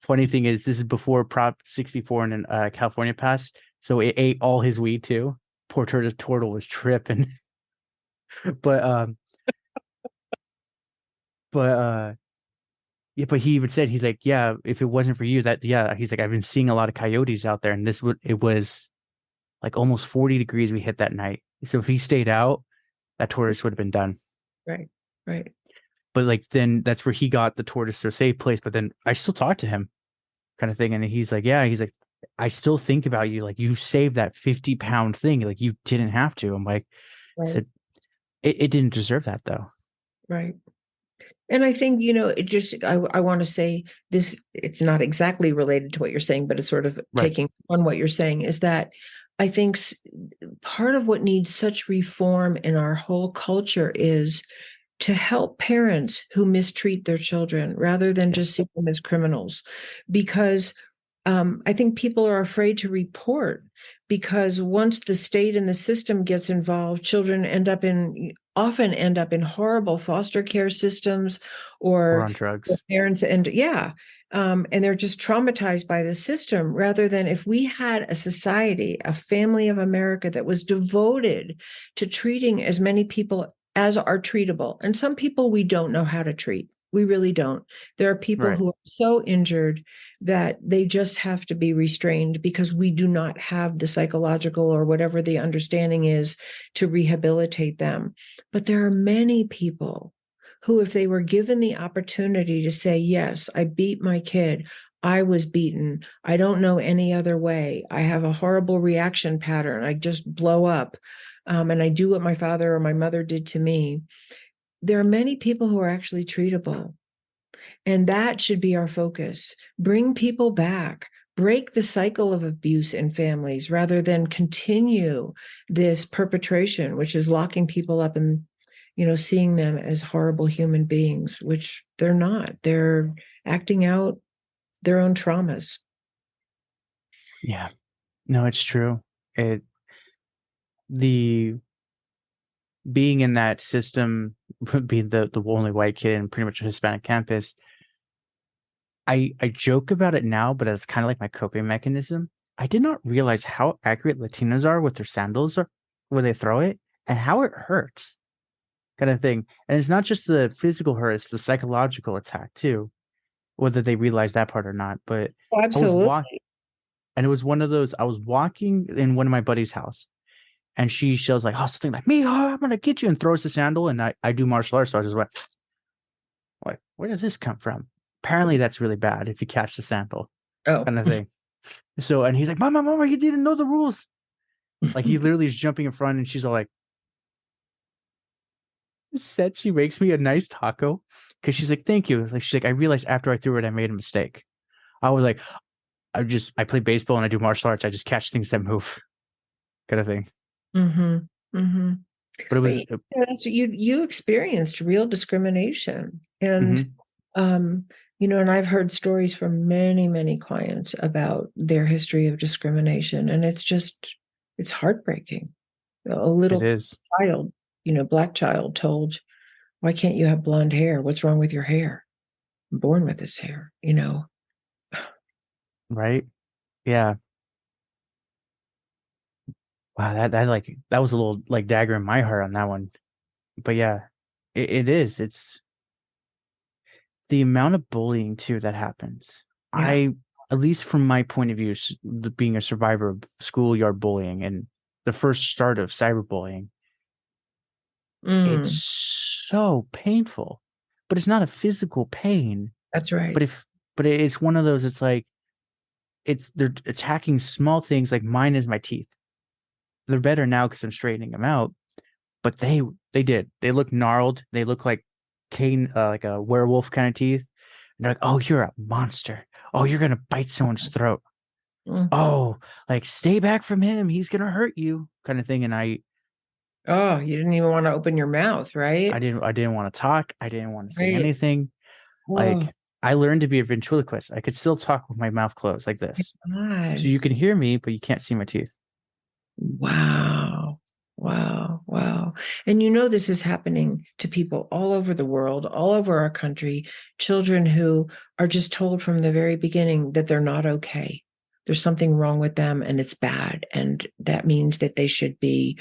Funny thing is, this is before Prop 64 in California passed, so it ate all his weed too. Poor turtle was tripping. but but yeah, but he even said, he's like, yeah, if it wasn't for you, he's like, I've been seeing a lot of coyotes out there, and it was like almost 40 degrees we hit that night. So if he stayed out, that tortoise would have been done. Right. Right. But like then that's where he got the tortoise to a safe place. But then I still talk to him, kind of thing, and he's like, yeah, he's like, I still think about you. Like you saved that 50-pound thing. Like you didn't have to. I'm like, I Right. said, it didn't deserve that though. Right. And I think, it just, I want to say this, it's not exactly related to what you're saying, but it's sort of Right. taking on what you're saying, is that I think part of what needs such reform in our whole culture is to help parents who mistreat their children rather than just Yes. see them as criminals. Because I think people are afraid to report, because once the state and the system gets involved, children often end up in horrible foster care systems, Or or on the drugs. parents and they're just traumatized by the system, rather than if we had a society, a family of America that was devoted to treating as many people as are treatable. And some people we don't know how to treat. We really don't. There are people Right. who are so injured that they just have to be restrained because we do not have the psychological or whatever the understanding is to rehabilitate them. But there are many people who, if they were given the opportunity to say, yes, I beat my kid, I was beaten. I don't know any other way. I have a horrible reaction pattern. I just blow up. And I do what my father or my mother did to me. There are many people who are actually treatable. And that should be our focus. Bring people back. Break the cycle of abuse in families rather than continue this perpetration, which is locking people up and, seeing them as horrible human beings, which they're not. They're acting out their own traumas. Yeah. No, it's true. The being in that system, being the only white kid in pretty much a Hispanic campus, I joke about it now, but it's kind of like my coping mechanism. I did not realize how accurate Latinos are with their sandals or when they throw it and how it hurts, kind of thing. And it's not just the physical hurt, it's the psychological attack too, whether they realize that part or not. But I was walking, Absolutely. and it was one of those, I was walking in one of my buddy's house, and she was like, oh, something like, me, oh, I'm going to get you, and throws the sandal. And I do martial arts. So I just went, like, where did this come from? Apparently, that's really bad if you catch the sandal, Oh. kind of thing. So, and he's like, Mama, you didn't know the rules. Like, he literally is jumping in front, and she's all like, said she makes me a nice taco because she's like, thank you. Like, she's like, I realized after I threw it, I made a mistake. I was like, I play baseball and I do martial arts. I just catch things that move, kind of thing. Mm-hmm. Mm-hmm. But it But was, that's, you experienced real discrimination. And mhm, and I've heard stories from many, many clients about their history of discrimination. And it's heartbreaking. A it little is, child, black child told, why can't you have blonde hair? What's wrong with your hair? I'm born with this hair. right? Yeah. Wow, that was a little like dagger in my heart on that one. But yeah, it is. It's the amount of bullying too that happens. Yeah. At least from my point of view, being a survivor of schoolyard bullying and the first start of cyberbullying, Mm, it's so painful. But it's not a physical pain. that's But right. it's one of those. It's like they're attacking small things. Like mine is my teeth. They're better now because I'm straightening them out. But they look gnarled. They look like Kane, like a werewolf kind of teeth. And they're like, oh, you're a monster. Oh, you're gonna bite someone's throat. Mm. Oh, like stay back from him. He's gonna hurt you, kind of thing. And Oh, you didn't even want to open your mouth, right? I didn't want to talk. I didn't want to say Right. anything. Oh, Like I learned to be a ventriloquist. I could still talk with my mouth closed like this. So God. you can hear me, but you can't see my teeth. Wow. Wow. Wow. And this is happening to people all over the world, all over our country, children who are just told from the very beginning that they're not okay. There's something wrong with them and it's bad. And that means that they should be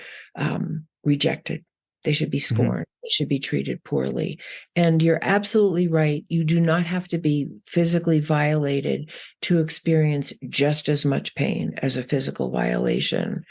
rejected. They should be Hmm. scorned. They should be treated poorly. And you're absolutely right. You do not have to be physically violated to experience just as much pain as a physical violation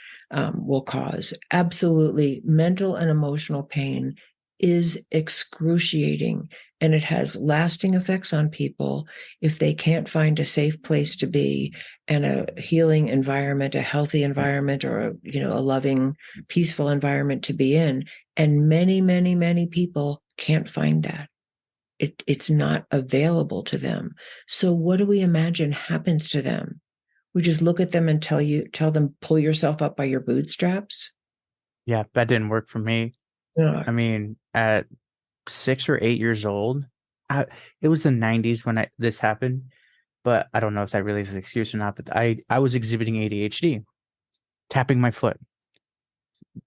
will cause. Absolutely, mental and emotional pain is excruciating and it has lasting effects on people if they can't find a safe place to be and a healing environment, a healthy environment, or a loving, peaceful environment to be in. And many, many, many people can't find that. It's not available to them. So what do we imagine happens to them? We just look at them and tell them, pull yourself up by your bootstraps. Yeah, that didn't work for me. Ugh. I mean, at 6 or 8 years old, I, it was the '90s when this happened. But I don't know if that really is an excuse or not. But I was exhibiting ADHD, tapping my foot,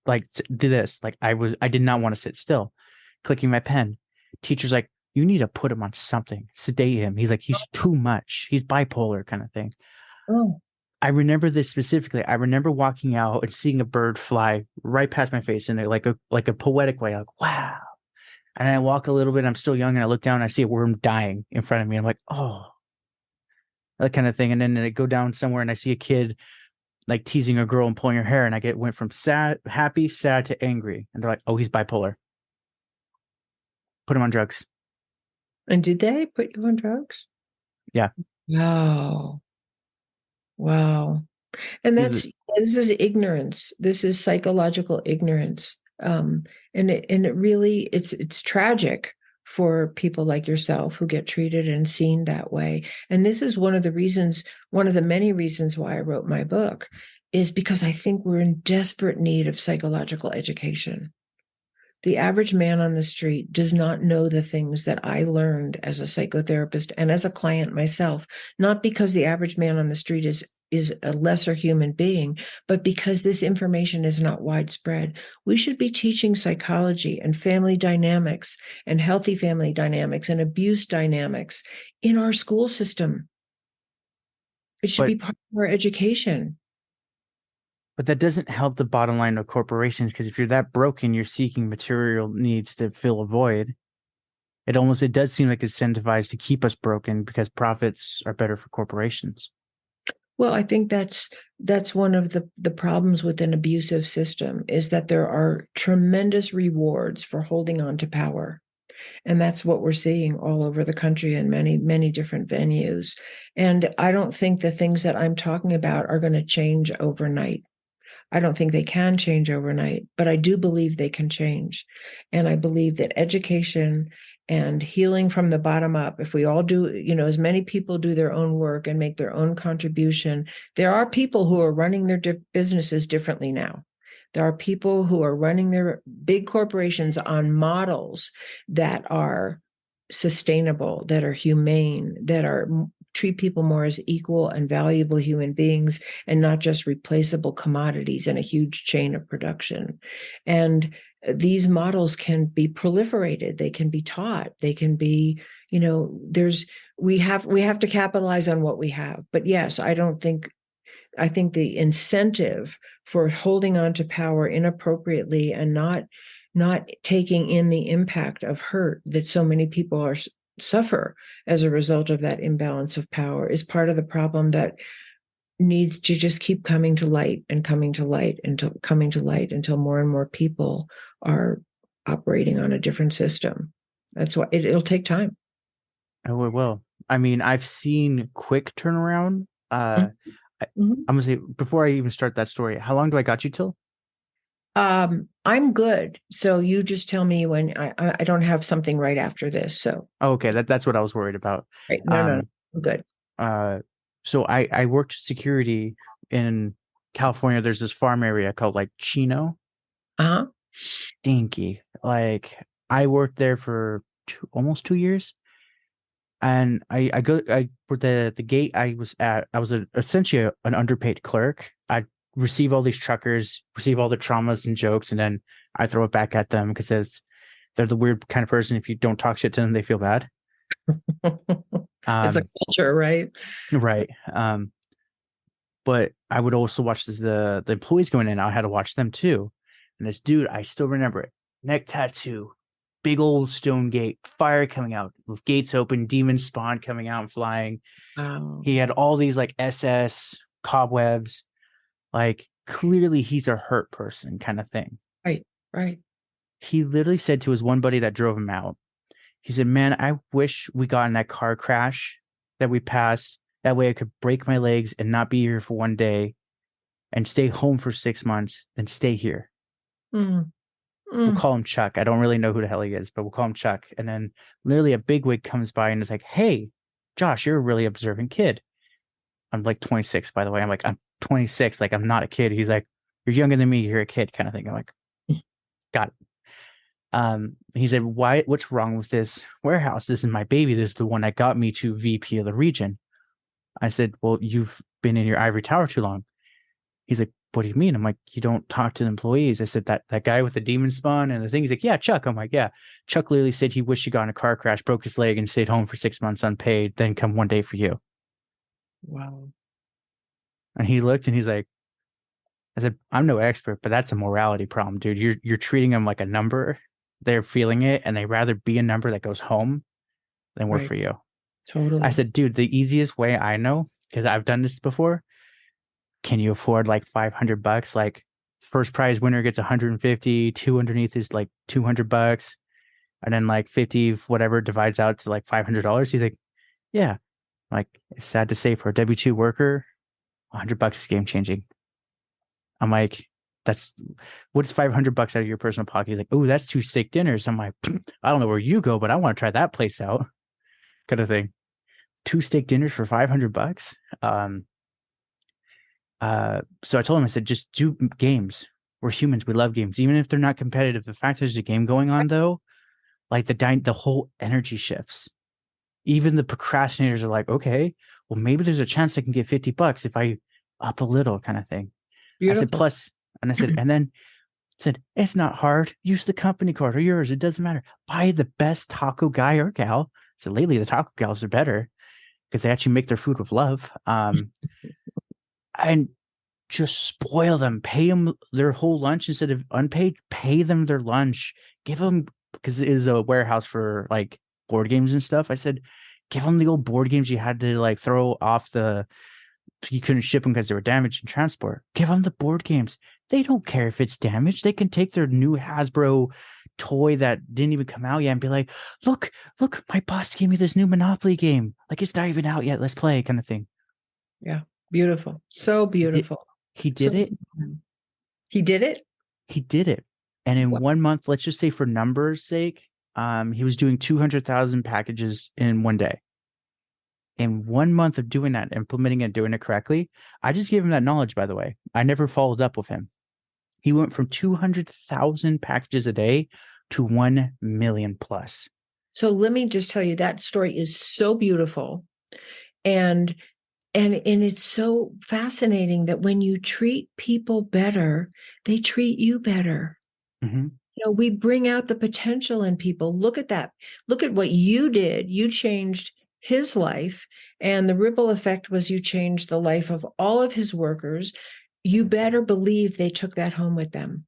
like do this. Like I did not want to sit still, clicking my pen. Teacher's like, you need to put him on something, sedate him. He's like, he's too much. He's bipolar, kind of thing. Oh, I remember this specifically. I remember walking out and seeing a bird fly right past my face in like a poetic way, like wow. And I walk a little bit. I'm still young, and I look down. And I see a worm dying in front of me. I'm like, oh, that kind of thing. And then I go down somewhere, and I see a kid like teasing a girl and pulling her hair, and went from happy, sad to angry. And they're like, oh, he's bipolar. Put him on drugs. and did they put you on drugs? Yeah. Wow. Wow. And Is it- this is ignorance. This is psychological ignorance. And it really it's tragic for people like yourself who get treated and seen that way. And this is one of the many reasons why I wrote my book, is because I think we're in desperate need of psychological education. The average man on the street does not know the things that I learned as a psychotherapist and as a client myself, not because the average man on the street is a lesser human being, but because this information is not widespread. We should be teaching psychology and family dynamics and healthy family dynamics and abuse dynamics in our school system. It should but be part of our education. but that doesn't help the bottom line of corporations, because if you're that broken, you're seeking material needs to fill a void. It does seem like it's incentivized to keep us broken because profits are better for corporations. Well, I think that's one of the problems with an abusive system, is that there are tremendous rewards for holding on to power. And that's what we're seeing all over the country in many, many different venues. And I don't think the things that I'm talking about are going to change overnight. I don't think they can change overnight, but I do believe they can change. And I believe that education and healing from the bottom up, if we all do, as many people do their own work and make their own contribution, there are people who are running their businesses differently now. There are people who are running their big corporations on models that are sustainable, that are humane, that are treat people more as equal and valuable human beings and not just replaceable commodities in a huge chain of production. And these models can be proliferated, they can be taught, they can be, there's we have to capitalize on what we have. But yes, I think the incentive for holding on to power inappropriately and not taking in the impact of hurt that so many people suffer as a result of that imbalance of power is part of the problem that needs to just keep coming to light and coming to light until more and more people are operating on a different system. That's why it'll take time. Oh, it will. I mean, I've seen quick turnaround. I, Mhm. I'm gonna say, before I even start that story, how long do I got you till? I'm good. So you just tell me when I don't have something right after this. So Oh, okay, that's what I was worried about. right, no, Um, I'm good. uh, so I worked security in California. There's this farm area called like Chino. Uh-huh. Stinky. Like, I worked there for almost 2 years, and I for the gate I was essentially an underpaid clerk. I receive all these truckers, receive all the traumas and jokes, and then I throw it back at them because they're the weird kind of person. If you don't talk shit to them, they feel bad. It's a Um, culture, right? right. But I would also watch the employees going in. I had to watch them too. And this dude, I still remember it. Neck tattoo, big old stone gate, fire coming out, with gates open, demons spawn coming out and flying. He had all these like SS cobwebs. Like, clearly he's a hurt person kind of thing. Right, right. He literally said to his one buddy that drove him out, he said, "Man, I wish we got in that car crash that we passed. That way I could break my legs and not be here for one day and stay home for 6 months, then stay here." Mm, We'll mm. call him Chuck. I don't really know who the hell he is, but we'll call him Chuck. And then literally a bigwig comes by and is like, "Hey, Josh, you're a really observant kid." I'm like 26, by the way. I'm like, I'm 26. Like, I'm not a kid. He's like, "You're younger than me. You're a kid," kind of thing. I'm like, got it. He said, what's wrong with this warehouse? This is my baby. This is the one that got me to VP of the region. I said, "Well, you've been in your ivory tower too long." He's like, "What do you mean?" I'm like, "You don't talk to the employees." I said, that guy with the demon spawn and the thing. He's like, "Yeah, Chuck." I'm like, "Yeah." Chuck literally said he wished he got in a car crash, broke his leg, and stayed home for 6 months unpaid, then come one day for you. Wow. And he looked and he's like, I said, "I'm no expert, but that's a morality problem, dude. You're treating them like a number. They're feeling it, and they rather be a number that goes home than work Right. for you." I Totally. said, "Dude, the easiest way I know, because I've done this before, can you afford like $500? Like, first prize winner gets 150, two underneath is like $200, and then like 50, whatever, divides out to like $500." He's like, "Yeah." Like, it's sad to say for a W-2 worker, $100 is game changing. I'm like, that's what's $500 out of your personal pocket? He's like, oh, that's 2 steak dinners. I'm like, I don't know where you go, but I want to try that place out, kind of thing. 2 steak dinners for $500. So I told him, I said, just do games. We're humans. We love games, even if they're not competitive. The fact there's a game going on, though, like the whole energy shifts. Even the procrastinators are like, okay, well, maybe there's a chance I can get $50 if I up a little, kind of thing. I said, Beautiful. plus, and I said, and then said, it's not hard. Use the company card or yours. It doesn't matter. Buy the best taco guy or gal. So lately the taco gals are better because they actually make their food with love. And just spoil them, pay them their whole lunch instead of unpaid, pay them their lunch, give them, because it is a warehouse for like board games and stuff. I said, give them the old board games you had to like throw off you couldn't ship them because they were damaged in transport. Give them the board games. They don't care if it's damaged. They can take their new Hasbro toy that didn't even come out yet and be like, look, my boss gave me this new Monopoly game. Like, it's not even out yet. Let's play, kind of thing. Yeah. Beautiful. So He did, beautiful. he So did it. he did it? He did it. And in Wow. 1 month, let's just say for numbers sake, he was doing 200,000 packages in one day. In 1 month of doing that, implementing it, doing it correctly, I just gave him that knowledge, by the way. I never followed up with him. He went from 200,000 packages a day to 1 million plus. So let me just tell you, that story is so beautiful. And it's so fascinating that when you treat people better, they treat you better. Mm-hmm. We bring out the potential in people. Look at that. Look at what you did. You changed his life, and the ripple effect was you changed the life of all of his workers. You better believe they took that home with them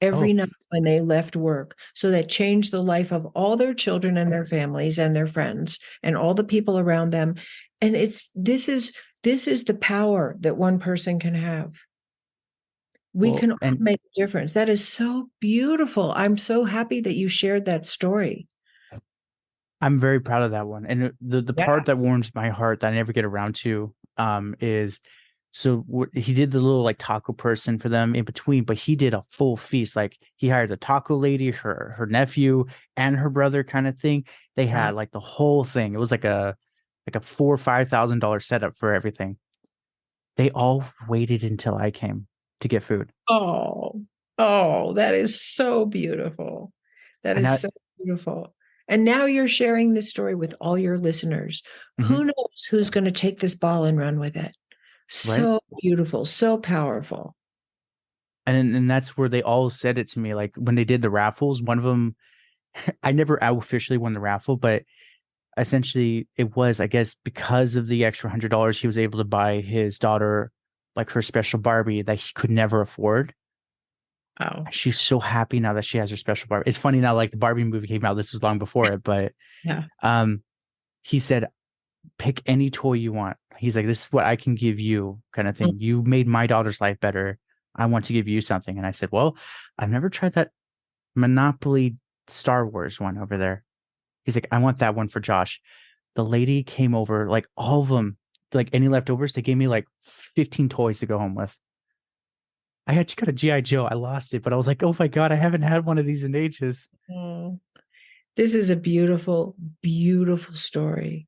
every Oh, night when they left work. So that changed the life of all their children and their families and their friends and all the people around them. And this is the power that one person can have. We well, can all and make a difference. That is so beautiful. I'm so happy that you shared that story. I'm very proud of that one. And the Yeah. part that warms my heart that I never get around to is so he did the little like taco person for them in between, but he did a full feast. Like, he hired the taco lady, her nephew, and her brother, kind of thing. They Wow. had like the whole thing. It was like a $4,000 or $5,000 setup for everything. They all waited until I came to get food. Oh, that is so beautiful. That And is I, so beautiful. And now you're sharing this story with all your listeners. mhm, Who knows who's going to take this ball and run with it? right. So beautiful, so powerful. And that's where they all said it to me. Like, when they did the raffles, one of them, I never officially won the raffle, but essentially it was, I guess, because of the extra $100, he was able to buy his daughter like her special Barbie that he could never afford. Wow. She's so happy now that she has her special Barbie. It's funny now, like the Barbie movie came out. This was long before it, but Yeah. um, he said, pick any toy you want. He's like, this is what I can give you, kind of thing. You made my daughter's life better. I want to give you something. And I said, well, I've never tried that Monopoly Star Wars one over there. He's like, I want that one for Josh. The lady came over, like all of them, like any leftovers, they gave me like 15 toys to go home with. I actually got a G.I. Joe. I lost it, but I was like, oh my God, I haven't had one of these in ages. Oh, this is a beautiful, beautiful story.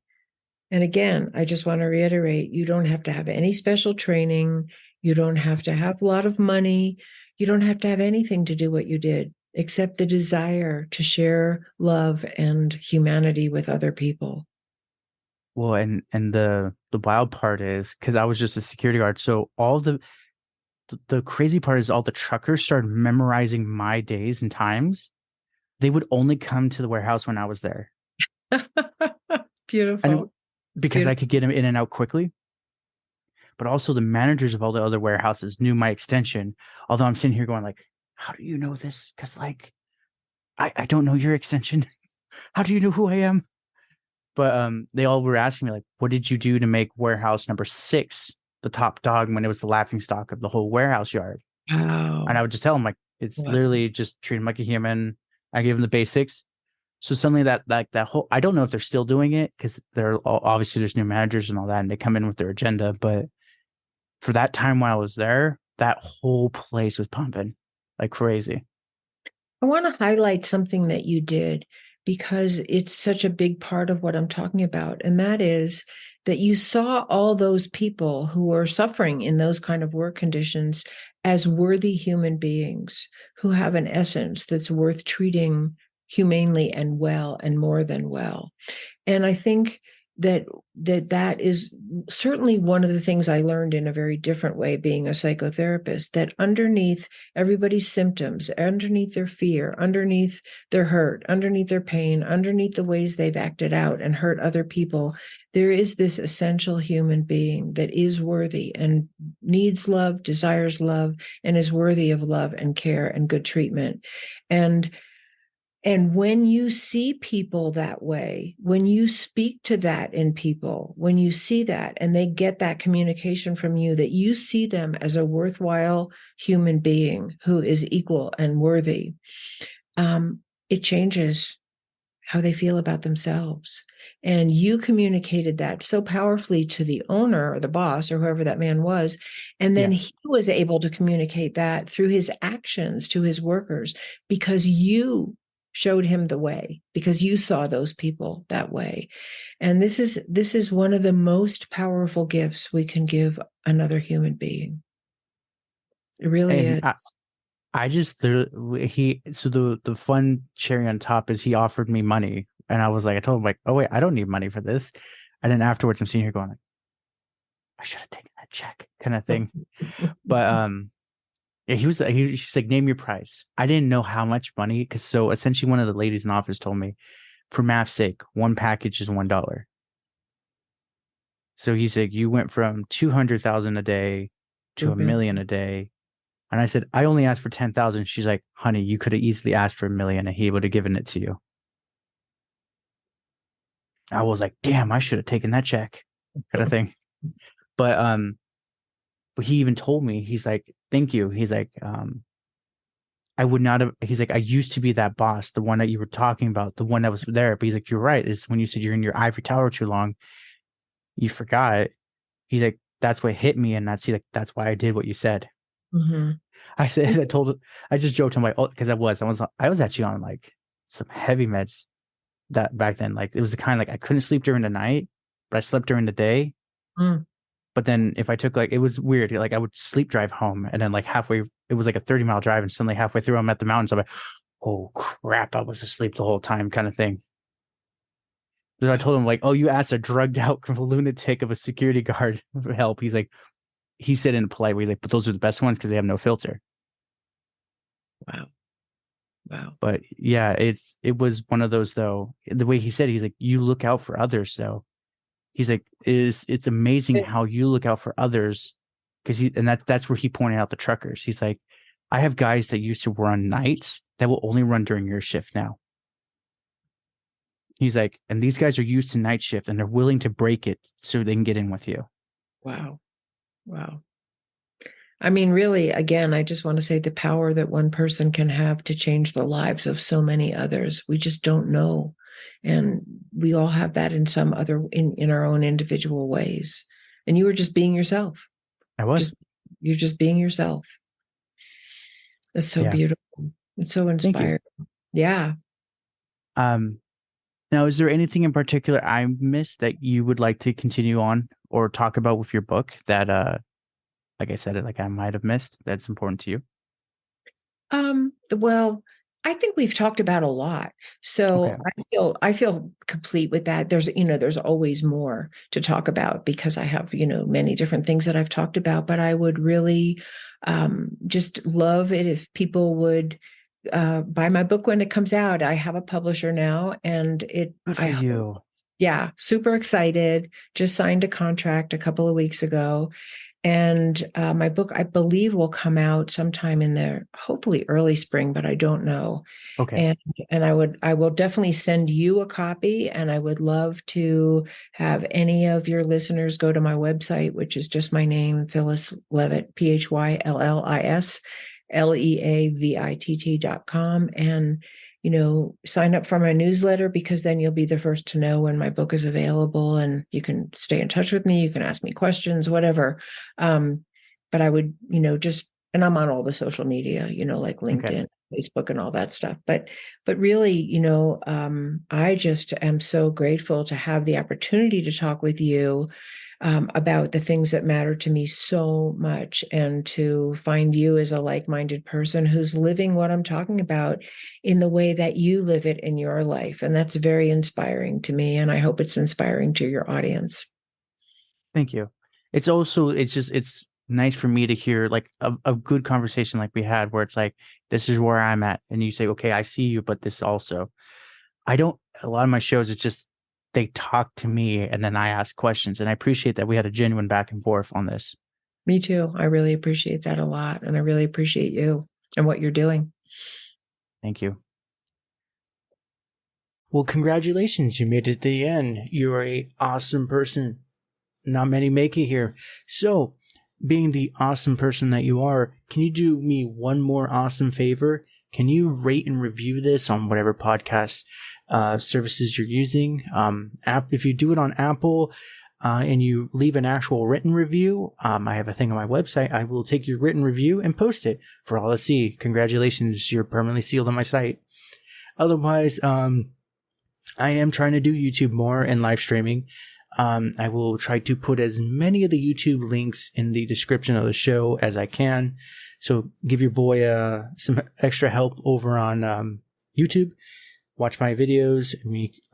And again, I just want to reiterate, you don't have to have any special training. You don't have to have a lot of money. You don't have to have anything to do what you did, except the desire to share love and humanity with other people. Well, and the wild part is because I was just a security guard, so all the crazy part is all the truckers started memorizing my days and times. They would only come to the warehouse when I was there, and Beautiful. because I Beautiful. could get them in and out quickly. But also the managers of all the other warehouses knew my extension. Although I'm sitting here going like, how do you know this? Because like I don't know your extension. How do you know who I am? But they all were asking me like, what did you do to make warehouse number 6 the top dog when it was the laughing stock of the whole warehouse yard? And I Wow. would just tell them like, it's Wow. literally just treat him like a human. I gave him the basics. So suddenly that whole, I don't know if they're still doing it because obviously there's new managers and all that, and they come in with their agenda. But for that time while I was there, that whole place was pumping like crazy. I want to highlight something that you did because it's such a big part of what I'm talking about. And that is that you saw all those people who were suffering in those kind of work conditions as worthy human beings who have an essence that's worth treating humanely and well and more than well. And I think that that is certainly one of the things I learned in a very different way being a psychotherapist, that underneath everybody's symptoms, underneath their fear, underneath their hurt, underneath their pain, underneath the ways they've acted out and hurt other people, there is this essential human being that is worthy and needs love, desires love, and is worthy of love and care and good treatment. And when you see people that way, when you speak to that in people, when you see that and they get that communication from you, that you see them as a worthwhile human being who is equal and worthy, it changes how they feel about themselves. And you communicated that so powerfully to the owner or the boss or whoever that man was. And then Yeah. he was able to communicate that through his actions to his workers because you showed him the way, because you saw those people that way. And this is one of the most powerful gifts we can give another human being. It really And is. I just the fun cherry on top is he offered me money, and I was like, I told him like, oh wait, I don't need money for this. And then afterwards, I'm sitting here going like, I should have taken that check, kind of thing. But yeah, she's like, name your price. I didn't know how much money, because so essentially one of the ladies in the office told me, for math's sake, one package is $1. So he's like, you went from 200,000 a day to a million a day. And I said, I only asked for 10,000. She's like, honey, you could have easily asked for a million and he would have given it to you. I was like, damn, I should have taken that check, kind of thing. But he even told me, he's like, thank you. He's like, I would not have, he's like, I used to be that boss, the one that you were talking about, the one that was there. But he's like, you're right. Is when you said you're in your ivory tower too long, you forgot. He's like, that's what hit me. And he's like, that's why I did what you said. Mm-hmm. I just joked him like, oh, because I was actually on like some heavy meds that back then. Like it was the kind like I couldn't sleep during the night, but I slept during the day. Mm. But then if I took like, it was weird. Like I would sleep drive home, and then like halfway, it was like a 30-mile drive, and suddenly halfway through, I'm at the mountains. I'm like, oh crap, I was asleep the whole time, kind of thing. So I told him like, oh, you asked a drugged out lunatic of a security guard for help. He's like, he said in a polite way, he's like, but those are the best ones because they have no filter. Wow. Wow. But yeah, it was one of those though. The way he said, he's like, you look out for others though. He's like, it's amazing how you look out for others, because that's where he pointed out the truckers. He's like, I have guys that used to run nights that will only run during your shift now. He's like, and these guys are used to night shift and they're willing to break it so they can get in with you. Wow. Wow. I mean, really, again, I just want to say the power that one person can have to change the lives of so many others. We just don't know. And we all have that in some other, in our own individual ways. And you were just being yourself. I was. You're just being yourself. It's so Yeah. beautiful. It's so Thank you. inspiring. Yeah. Now, is there anything in particular I missed that you would like to continue on or talk about with your book that, like I said, like I might have missed that's important to you? Well, I think we've talked about a lot. Okay. So I feel complete with that. There's always more to talk about because I have, many different things that I've talked about, but I would really just love it if people would buy my book when it comes out. I have a publisher now, and Good for you. yeah, super excited. Just signed a contract a couple of weeks ago. And my book, I believe, will come out sometime in the hopefully early spring, but I don't know. Okay. And I will definitely send you a copy, and I would love to have any of your listeners go to my website, which is just my name, Phyllis Leavitt, PhyllisLeavitt.com, sign up for my newsletter, because then you'll be the first to know when my book is available, and you can stay in touch with me. You can ask me questions, whatever. But I would, and I'm on all the social media, like LinkedIn, Facebook, and all that stuff. But really, I just am so grateful to have the opportunity to talk with you about the things that matter to me so much, and to find you as a like-minded person who's living what I'm talking about in the way that you live it in your life. And that's very inspiring to me. And I hope it's inspiring to your audience. Thank you. It's nice for me to hear like a good conversation like we had, where it's like, this is where I'm at. And you say, okay, I see you, but this also, a lot of my shows, it's just, they talk to me and then I ask questions. And I appreciate that we had a genuine back and forth on this. Me too. I really appreciate that a lot. And I really appreciate you and what you're doing. Thank you. Well, congratulations. You made it to the end. You're an awesome person. Not many make it here. So, being the awesome person that you are, can you do me one more awesome favor? Can you rate and review this on whatever podcast services you're using? If you do it on Apple and you leave an actual written review, I have a thing on my website. I will take your written review and post it for all to see. Congratulations, you're permanently sealed on my site. Otherwise, I am trying to do YouTube more and live streaming. I will try to put as many of the YouTube links in the description of the show as I can. So give your boy some extra help over on YouTube. Watch my videos.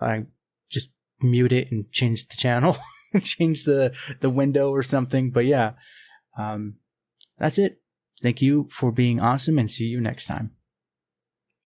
I just mute it and change the channel, change the window or something. But yeah, that's it. Thank you for being awesome, and see you next time.